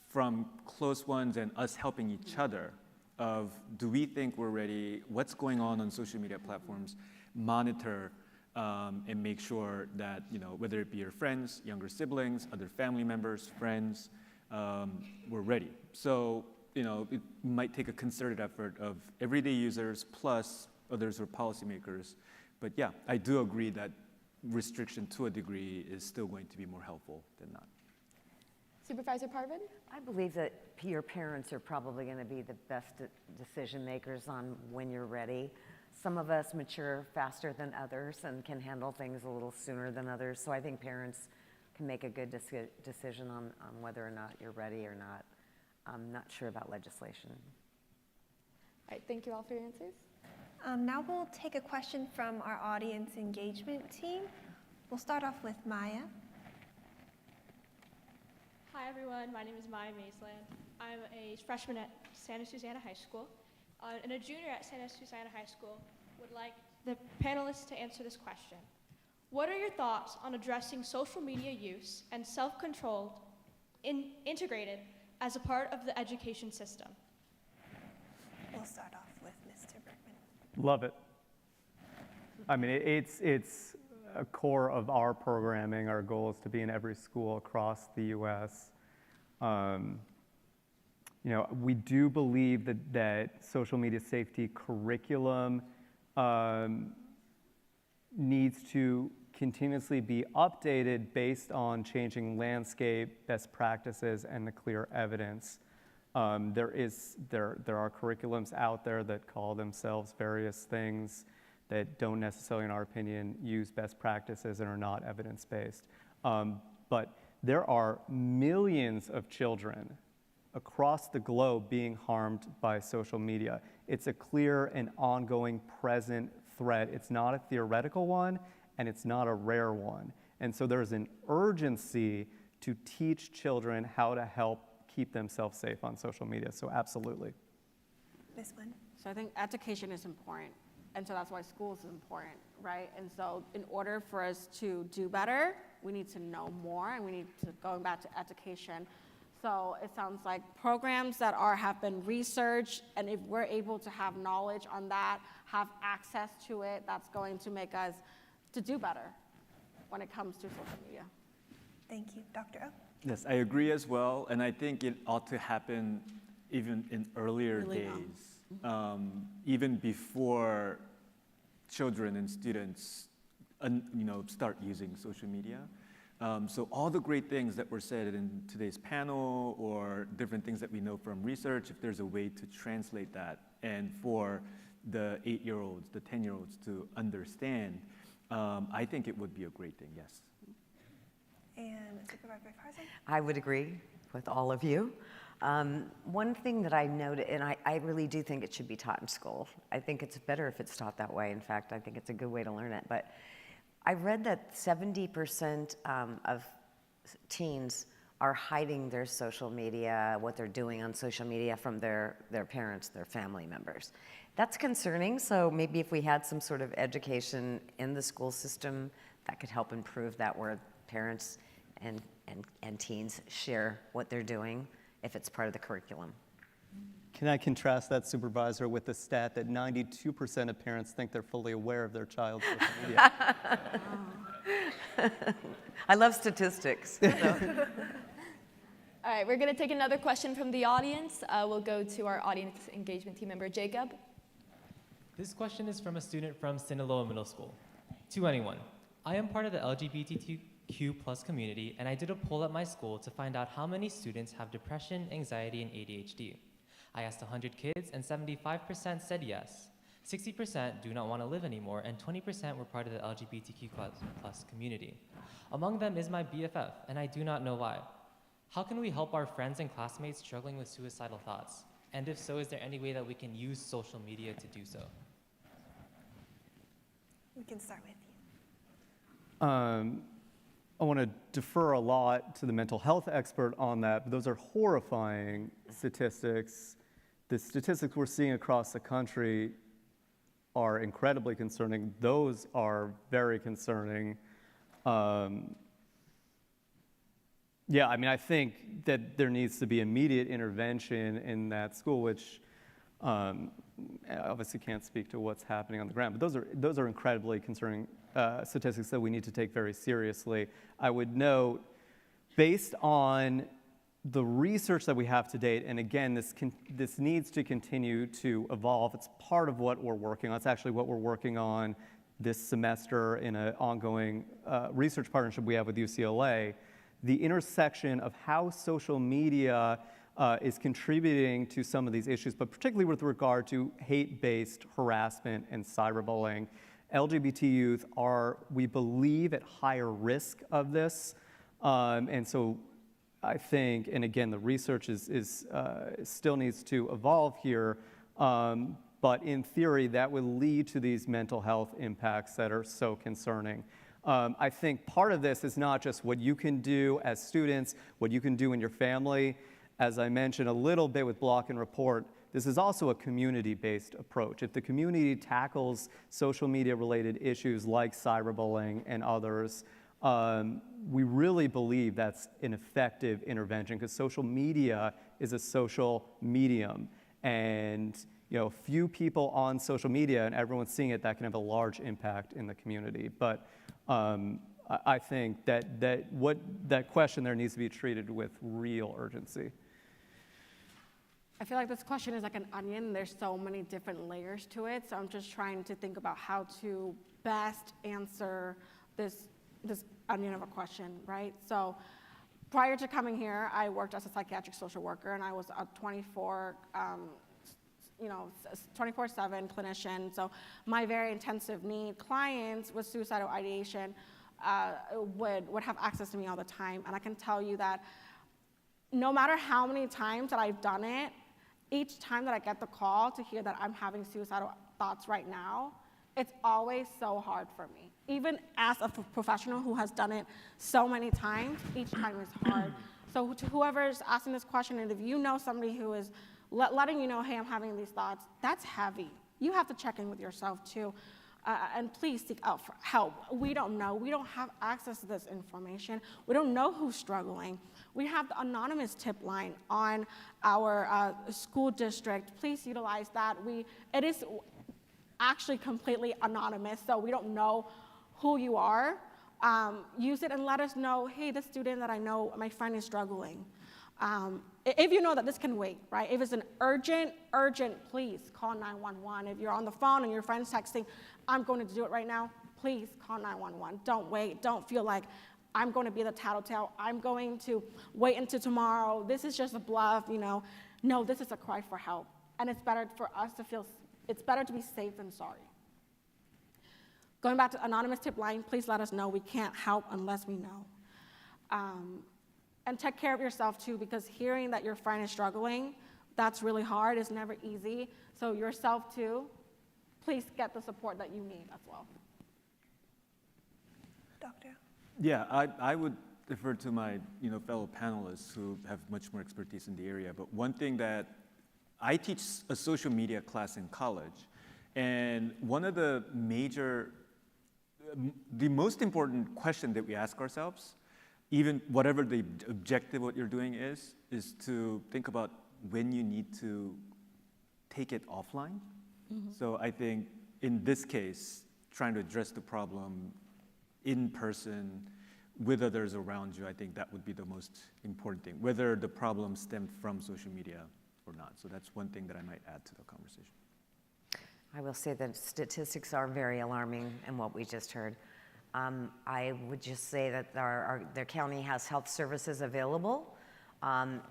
from close ones and us helping each other of, do we think we're ready? What's going on social media platforms? Monitor and make sure that, whether it be your friends, younger siblings, other family members, friends, we're ready. So, it might take a concerted effort of everyday users plus others who are policymakers. But yeah, I do agree that restriction to a degree is still going to be more helpful than not. Supervisor Parvin? I believe that your parents are probably going to be the best decision makers on when you're ready. Some of us mature faster than others and can handle things a little sooner than others. So I think parents can make a good decision on whether or not you're ready or not. I'm not sure about legislation. All right, thank you all for your answers. Now we'll take a question from our audience engagement team. We'll start off with Maya. Hi everyone, my name is Maya Maisland. I'm a freshman at Santa Susana High School and a junior at Santa Susana High School. Would like the panelists to answer this question. What are your thoughts on addressing social media use and self-control integrated as a part of the education system? We'll start off with Mr. Bergman. Love it. I mean, it's a core of our programming. Our goal is to be in every school across the U.S. We do believe that social media safety curriculum needs to continuously be updated based on changing landscape, best practices, and the clear evidence. There are curriculums out there that call themselves various things that don't necessarily, in our opinion, use best practices and are not evidence-based. But there are millions of children across the globe being harmed by social media. It's a clear and ongoing present threat. It's not a theoretical one, and it's not a rare one. And so there's an urgency to teach children how to help keep themselves safe on social media. So absolutely. Ms. Nguyen. So I think education is important, and so that's why schools is important, right? And so in order for us to do better, we need to know more, and we need to go back to education. So it sounds like programs that have been researched, and if we're able to have knowledge on that, have access to it, that's going to make us to do better when it comes to social media. Thank you. Dr. O? Yes, I agree as well, and I think it ought to happen even in earlier days, even before children and students, start using social media. So all the great things that were said in today's panel, or different things that we know from research, if there's a way to translate that, and for the 8-year-olds, the 10-year-olds to understand, I think it would be a great thing. Yes. And Supervisor Carson? I would agree with all of you. One thing that I noted, and I really do think it should be taught in school. I think it's better if it's taught that way. In fact, I think it's a good way to learn it. But I read that 70% of teens are hiding their social media, what they're doing on social media, from their parents, their family members. That's concerning. So maybe if we had some sort of education in the school system, that could help improve that, where parents and teens share what they're doing if it's part of the curriculum. Can I contrast that, Supervisor, with the stat that 92% of parents think they're fully aware of their child's social media? I love statistics. So. All right, we're going to take another question from the audience. We'll go to our audience engagement team member, Jacob. This question is from a student from Sinaloa Middle School. To anyone, I am part of the LGBTQ+ community, and I did a poll at my school to find out how many students have depression, anxiety, and ADHD. I asked 100 kids, and 75% said yes. 60% do not want to live anymore, and 20% were part of the LGBTQ+ community. Among them is my BFF, and I do not know why. How can we help our friends and classmates struggling with suicidal thoughts? And if so, is there any way that we can use social media to do so? We can start with you. I want to defer a lot to the mental health expert on that, but those are horrifying statistics. The statistics we're seeing across the country are incredibly concerning. Those are very concerning. Yeah, I mean, I think that there needs to be immediate intervention in that school, which obviously can't speak to what's happening on the ground, but those are incredibly concerning statistics that we need to take very seriously. I would note, based on the research that we have to date, and again, this needs to continue to evolve. It's part of what we're working on. It's actually what we're working on this semester in an ongoing research partnership we have with UCLA. The intersection of how social media is contributing to some of these issues, but particularly with regard to hate-based harassment and cyberbullying. LGBT youth are, we believe, at higher risk of this. And so I think, and again, the research still needs to evolve here, but in theory, that would lead to these mental health impacts that are so concerning. I think part of this is not just what you can do as students, what you can do in your family. As I mentioned a little bit with Block and Report, this is also a community-based approach. If the community tackles social media-related issues like cyberbullying and others, we really believe that's an effective intervention because social media is a social medium. And few people on social media and everyone's seeing it, that can have a large impact in the community. But I think that question there needs to be treated with real urgency. I feel like this question is like an onion. There's so many different layers to it. So I'm just trying to think about how to best answer this onion of a question, right? So prior to coming here, I worked as a psychiatric social worker, and I was a 24/7 clinician. So my very intensive need clients with suicidal ideation would have access to me all the time. And I can tell you that no matter how many times that I've done it, each time that I get the call to hear that I'm having suicidal thoughts right now, it's always so hard for me. Even as a professional who has done it so many times, each time is hard. So to whoever's asking this question, and if you know somebody who is letting you know, hey, I'm having these thoughts, that's heavy. You have to check in with yourself too. And please seek out for help. We don't know. We don't have access to this information. We don't know who's struggling. We have the anonymous tip line on our school district. Please utilize that. It is actually completely anonymous, so we don't know who you are. Use it and let us know, hey, this student that I know, my friend is struggling. If you know that this can wait, right? If it's an urgent, please call 911. If you're on the phone and your friend's texting, I'm going to do it right now, please call 911. Don't wait. Don't feel like I'm going to be the tattletale. I'm going to wait until tomorrow. This is just a bluff, No, this is a cry for help. And it's better for us to it's better to be safe than sorry. Going back to anonymous tip line, please let us know. We can't help unless we know. And take care of yourself too, because hearing that your friend is struggling, that's really hard. It's never easy. So yourself too, please get the support that you need as well. Doctor? Yeah, I would defer to my fellow panelists who have much more expertise in the area. But one thing that I teach a social media class in college, and one of the most important question that we ask ourselves, even whatever the objective what you're doing is to think about when you need to take it offline. Mm-hmm. So I think in this case, trying to address the problem in person with others around you. I think that would be the most important thing, whether the problem stemmed from social media or not. So that's one thing that I might add to the conversation. I will say that statistics are very alarming in what we just heard. I would just say that their county has health services available.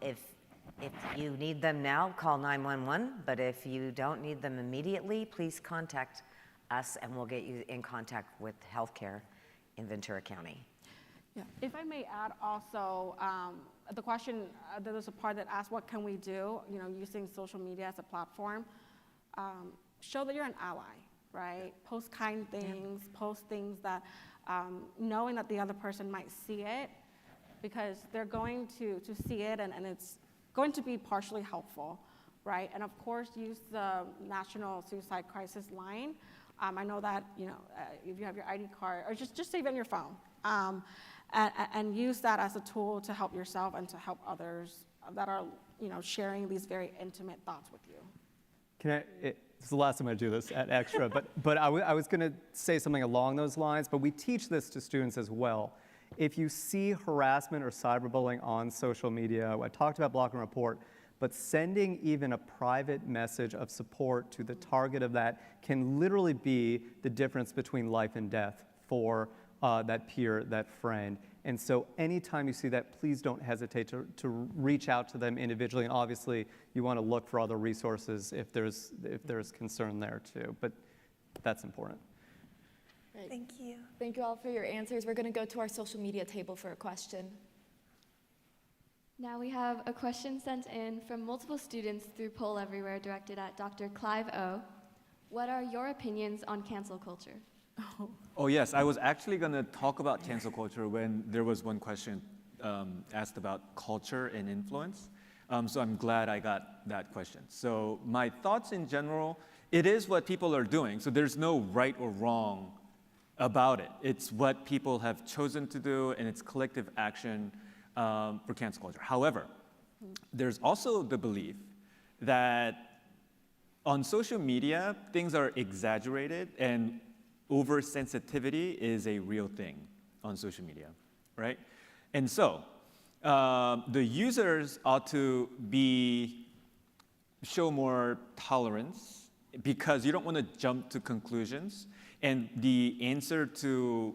If you need them now, call 911, but if you don't need them immediately, please contact us and we'll get you in contact with healthcare in Ventura County. Yeah. If I may add also, the question, there was a part that asked, what can we do, using social media as a platform? Show that you're an ally, right? Post kind things, post things that, knowing that the other person might see it, because they're going to see it and it's going to be partially helpful, right? And of course, use the National Suicide Crisis line. I know that, if you have your ID card, or just save it on your phone. And use that as a tool to help yourself and to help others that are, sharing these very intimate thoughts with you. This is the last time I do this at Extra, but I was going to say something along those lines, but we teach this to students as well. If you see harassment or cyberbullying on social media, I talked about block and report, but sending even a private message of support to the target of that can literally be the difference between life and death for that peer, that friend. And so anytime you see that, please don't hesitate to reach out to them individually. And obviously, you want to look for other resources if there's concern there too. But that's important. Great. Thank you. Thank you all for your answers. We're going to go to our social media table for a question. Now we have a question sent in from multiple students through Poll Everywhere directed at Dr. Clive O. What are your opinions on cancel culture? Oh yes, I was actually going to talk about cancel culture when there was one question asked about culture and influence. So I'm glad I got that question. So my thoughts in general, it is what people are doing. So there's no right or wrong about it. It's what people have chosen to do, and it's collective action for cancel culture. However, there's also the belief that on social media, things are exaggerated and oversensitivity is a real thing on social media, right? And so the users ought to show more tolerance because you don't want to jump to conclusions. And the answer to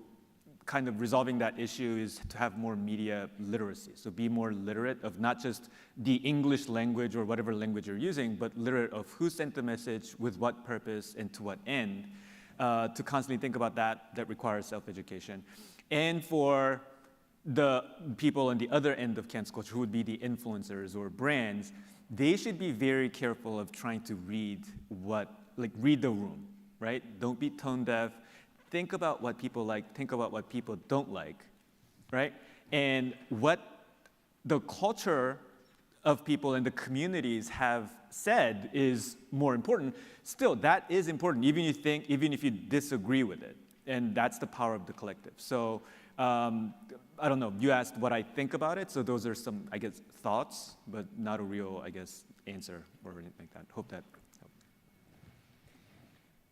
kind of resolving that issue is to have more media literacy. So be more literate of not just the English language or whatever language you're using, but literate of who sent the message, with what purpose, and to what end. To constantly think about that requires self-education. And for the people on the other end of cancel culture, who would be the influencers or brands, they should be very careful of trying to read the room, right? Don't be tone deaf. Think about what people like, think about what people don't like, right? And what the culture of people and the communities have said is more important. Still, that is important, even if you disagree with it. And that's the power of the collective. So I don't know, you asked what I think about it, so those are some, I guess, thoughts, but not a real, I guess, answer or anything like that. Hope that helped.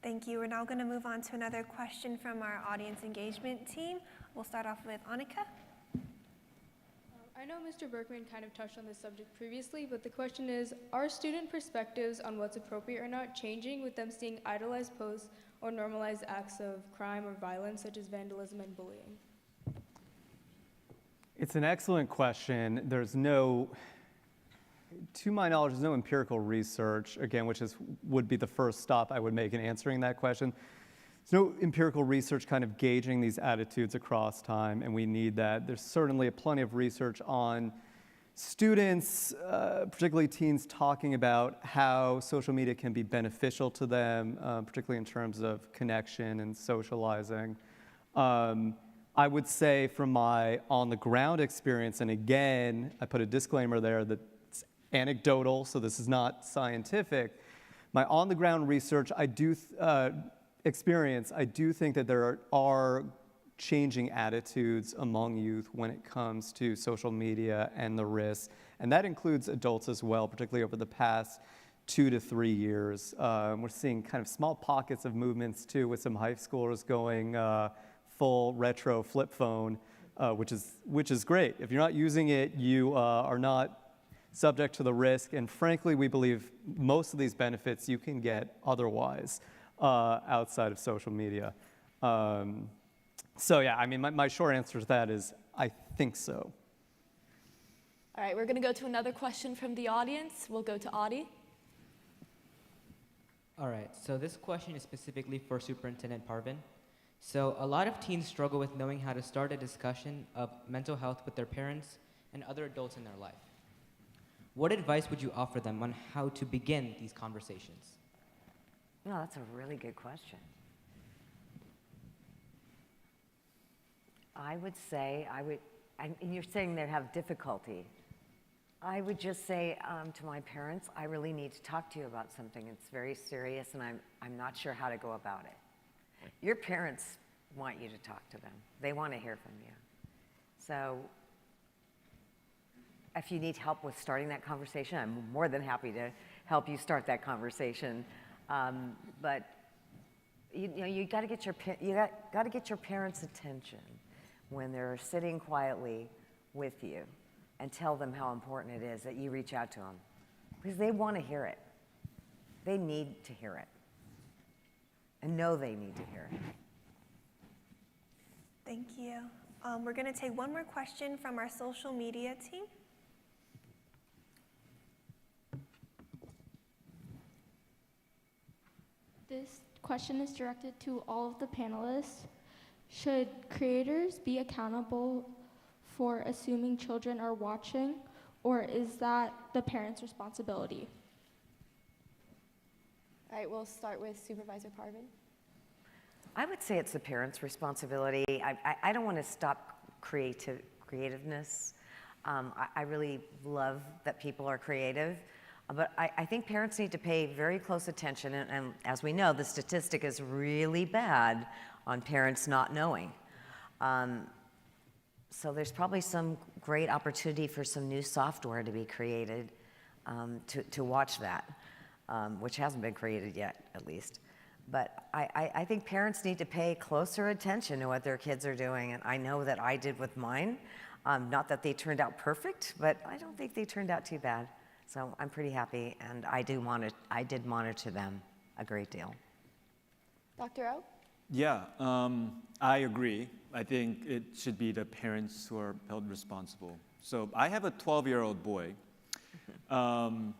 Thank you. We're now going to move on to another question from our audience engagement team. We'll start off with Annika. I know Mr. Berkman kind of touched on this subject previously, but the question is, are student perspectives on what's appropriate or not changing with them seeing idolized posts or normalized acts of crime or violence such as vandalism and bullying? It's an excellent question. To my knowledge, there's no empirical research, again, would be the first stop I would make in answering that question. There's no empirical research kind of gauging these attitudes across time, and we need that. There's certainly plenty of research on students, particularly teens, talking about how social media can be beneficial to them, particularly in terms of connection and socializing. I would say from my on-the-ground experience, and again, I put a disclaimer there that it's anecdotal, so this is not scientific. My on-the-ground research, I do think that there are changing attitudes among youth when it comes to social media and the risks, and that includes adults as well, particularly over the past 2 to 3 years. We're seeing kind of small pockets of movements too, with some high schoolers going full retro flip phone. which is great. If you're not using it, you are not subject to the risk, and frankly, we believe most of these benefits you can get otherwise outside of social media. So yeah, I mean, my short answer to that is I think so. All right, we're going to go to another question from the audience. We'll go to Audie. All right, so this question is specifically for Superintendent Parvin. So a lot of teens struggle with knowing how to start a discussion of mental health with their parents and other adults in their life. What advice would you offer them on how to begin these conversations? No, that's a really good question. I would say, and you're saying they have difficulty. I would just say to my parents, I really need to talk to you about something. It's very serious, and I'm not sure how to go about it. Your parents want you to talk to them. They want to hear from you. So if you need help with starting that conversation, I'm more than happy to help you start that conversation. But you got to get your parents' attention when they're sitting quietly with you, and tell them how important it is that you reach out to them, because they want to hear it. They need to hear it, and know they need to hear it. Thank you. We're going to take one more question from our social media team. This question is directed to all of the panelists. Should creators be accountable for assuming children are watching, or is that the parents' responsibility? All right, we'll start with Supervisor Parvin. I would say it's the parents' responsibility. I don't want to stop creativeness. I really love that people are creative, but I think parents need to pay very close attention, and as we know, the statistic is really bad on parents not knowing. So there's probably some great opportunity for some new software to be created to watch that, which hasn't been created yet, at least. But I think parents need to pay closer attention to what their kids are doing, and I know that I did with mine. Not that they turned out perfect, but I don't think they turned out too bad. So I'm pretty happy, and I did monitor them a great deal. Dr. O? Yeah, I agree. I think it should be the parents who are held responsible. So I have a 12-year-old boy, and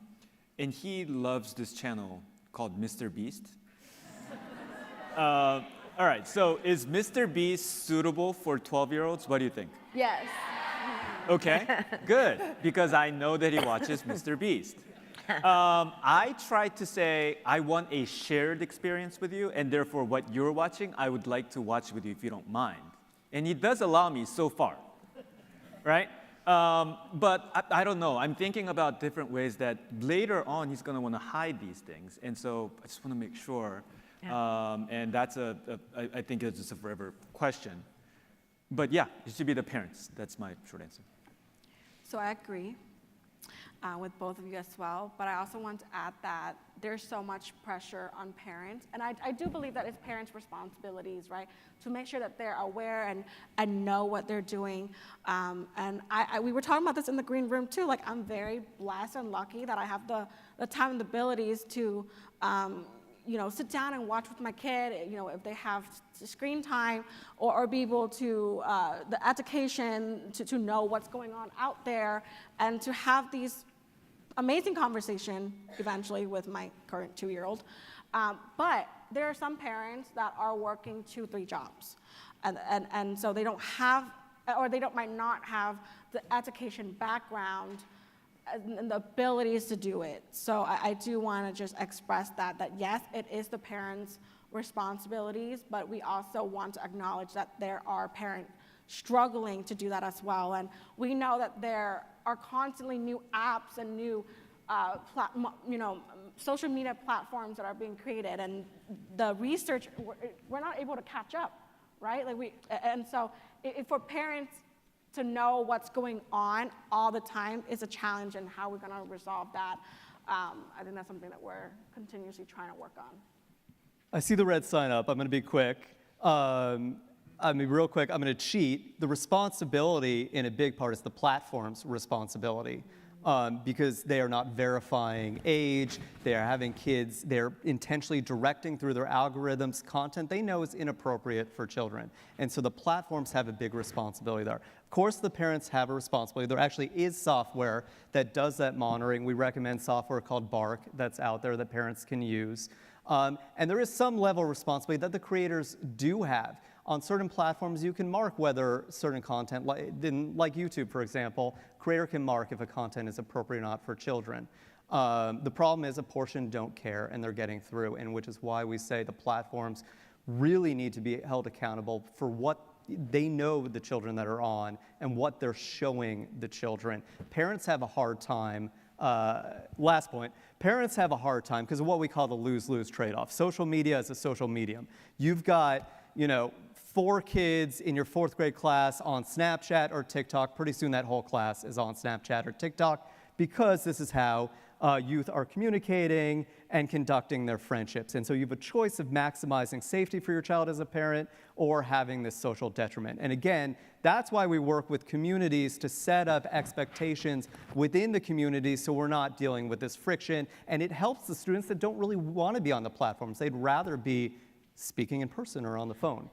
he loves this channel called Mr. Beast. All right, so is Mr. Beast suitable for 12-year-olds? What do you think? Yes. Okay, good, because I know that he watches Mr. Beast. I tried to say, I want a shared experience with you, and therefore what you're watching, I would like to watch with you if you don't mind. And he does allow me so far, right? But I don't know. I'm thinking about different ways that later on he's going to want to hide these things. And so I just want to make sure. And that's I think it's just a forever question. But yeah, it should be the parents. That's my short answer. So I agree with both of you as well, but I also want to add that there's so much pressure on parents, and I do believe that it's parents' responsibilities, right, to make sure that they're aware and know what they're doing. And we were talking about this in the green room too. Like, I'm very blessed and lucky that I have the time and the abilities to sit down and watch with my kid, if they have screen time, or be able to, the education to know what's going on out there, and to have these amazing conversation eventually with my current 2-year-old. But there are some parents that are working 2-3 jobs. And so they don't have, or they might not have the education background and the abilities to do it. So I do want to just express that yes, it is the parents' responsibilities, but we also want to acknowledge that there are parents struggling to do that as well. And we know that there are constantly new apps and new social media platforms that are being created, and the research, we're not able to catch up, right? And so for parents to know what's going on all the time is a challenge, and how we're going to resolve that. I think that's something that we're continuously trying to work on. I see the red sign up. I'm going to be quick. I mean, real quick, I'm going to cheat. The responsibility in a big part is the platform's responsibility. Because they are not verifying age, they are having kids, they're intentionally directing through their algorithms content they know is inappropriate for children. And so the platforms have a big responsibility there. Of course, the parents have a responsibility. There actually is software that does that monitoring. We recommend software called Bark that's out there that parents can use. And there is some level of responsibility that the creators do have. On certain platforms, you can mark whether certain content, like YouTube, for example, creator can mark if a content is appropriate or not for children. The problem is a portion don't care and they're getting through, and which is why we say the platforms really need to be held accountable for what they know the children that are on and what they're showing the children. Parents have a hard time, last point, parents have a hard time because of what we call the lose-lose trade-off. Social media is a social medium. You've got, 4 kids in your 4th grade class on Snapchat or TikTok. Pretty soon that whole class is on Snapchat or TikTok because this is how youth are communicating and conducting their friendships. And so you have a choice of maximizing safety for your child as a parent or having this social detriment. And again, that's why we work with communities to set up expectations within the community so we're not dealing with this friction. And it helps the students that don't really want to be on the platforms. They'd rather be speaking in person or on the phone.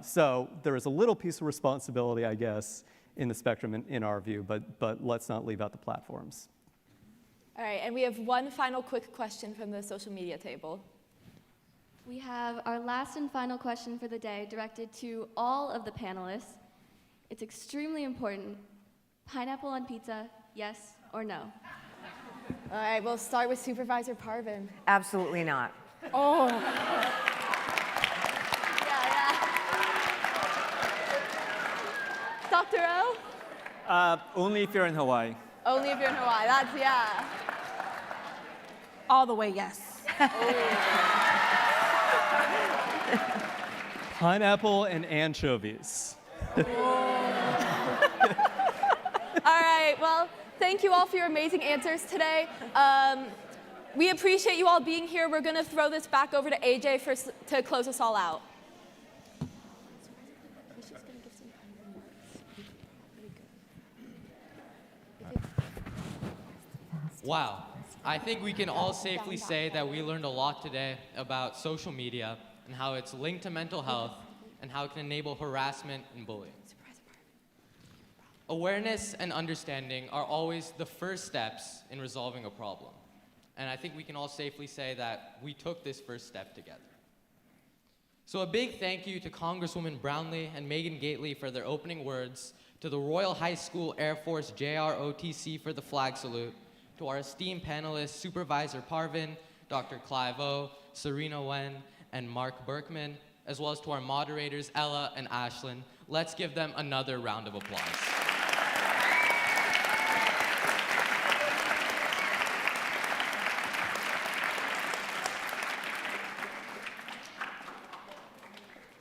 So there is a little piece of responsibility, I guess, in the spectrum in our view, but let's not leave out the platforms. All right, and we have one final quick question from the social media table. We have our last and final question for the day directed to all of the panelists. It's extremely important. Pineapple on pizza, yes or no? All right, we'll start with Supervisor Parvin. Absolutely not. Oh. Dr. O? Only if you're in Hawaii. Only if you're in Hawaii, that's, yeah. All the way, yes. Pineapple and anchovies. All right, well, thank you all for your amazing answers today. We appreciate you all being here. We're going to throw this back over to AJ to close us all out. Wow. I think we can all safely say that we learned a lot today about social media and how it's linked to mental health and how it can enable harassment and bullying. Awareness and understanding are always the first steps in resolving a problem. And I think we can all safely say that we took this first step together. So a big thank you to Congresswoman Brownlee and Megan Gately for their opening words, to the Royal High School Air Force JROTC for the flag salute, to our esteemed panelists, Supervisor Parvin, Dr. Clive O, Serena Wen, and Mark Berkman, as well as to our moderators, Ella and Ashlyn. Let's give them another round of applause.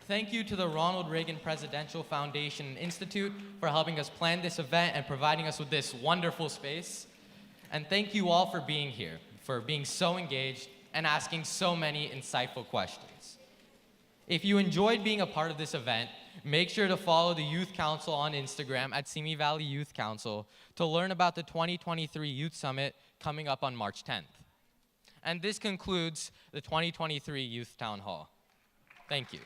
Thank you to the Ronald Reagan Presidential Foundation and Institute for helping us plan this event and providing us with this wonderful space. And thank you all for being here, for being so engaged and asking so many insightful questions. If you enjoyed being a part of this event, make sure to follow the Youth Council on Instagram at Simi Valley Youth Council to learn about the 2023 Youth Summit coming up on March 10th. And this concludes the 2023 Youth Town Hall. Thank you.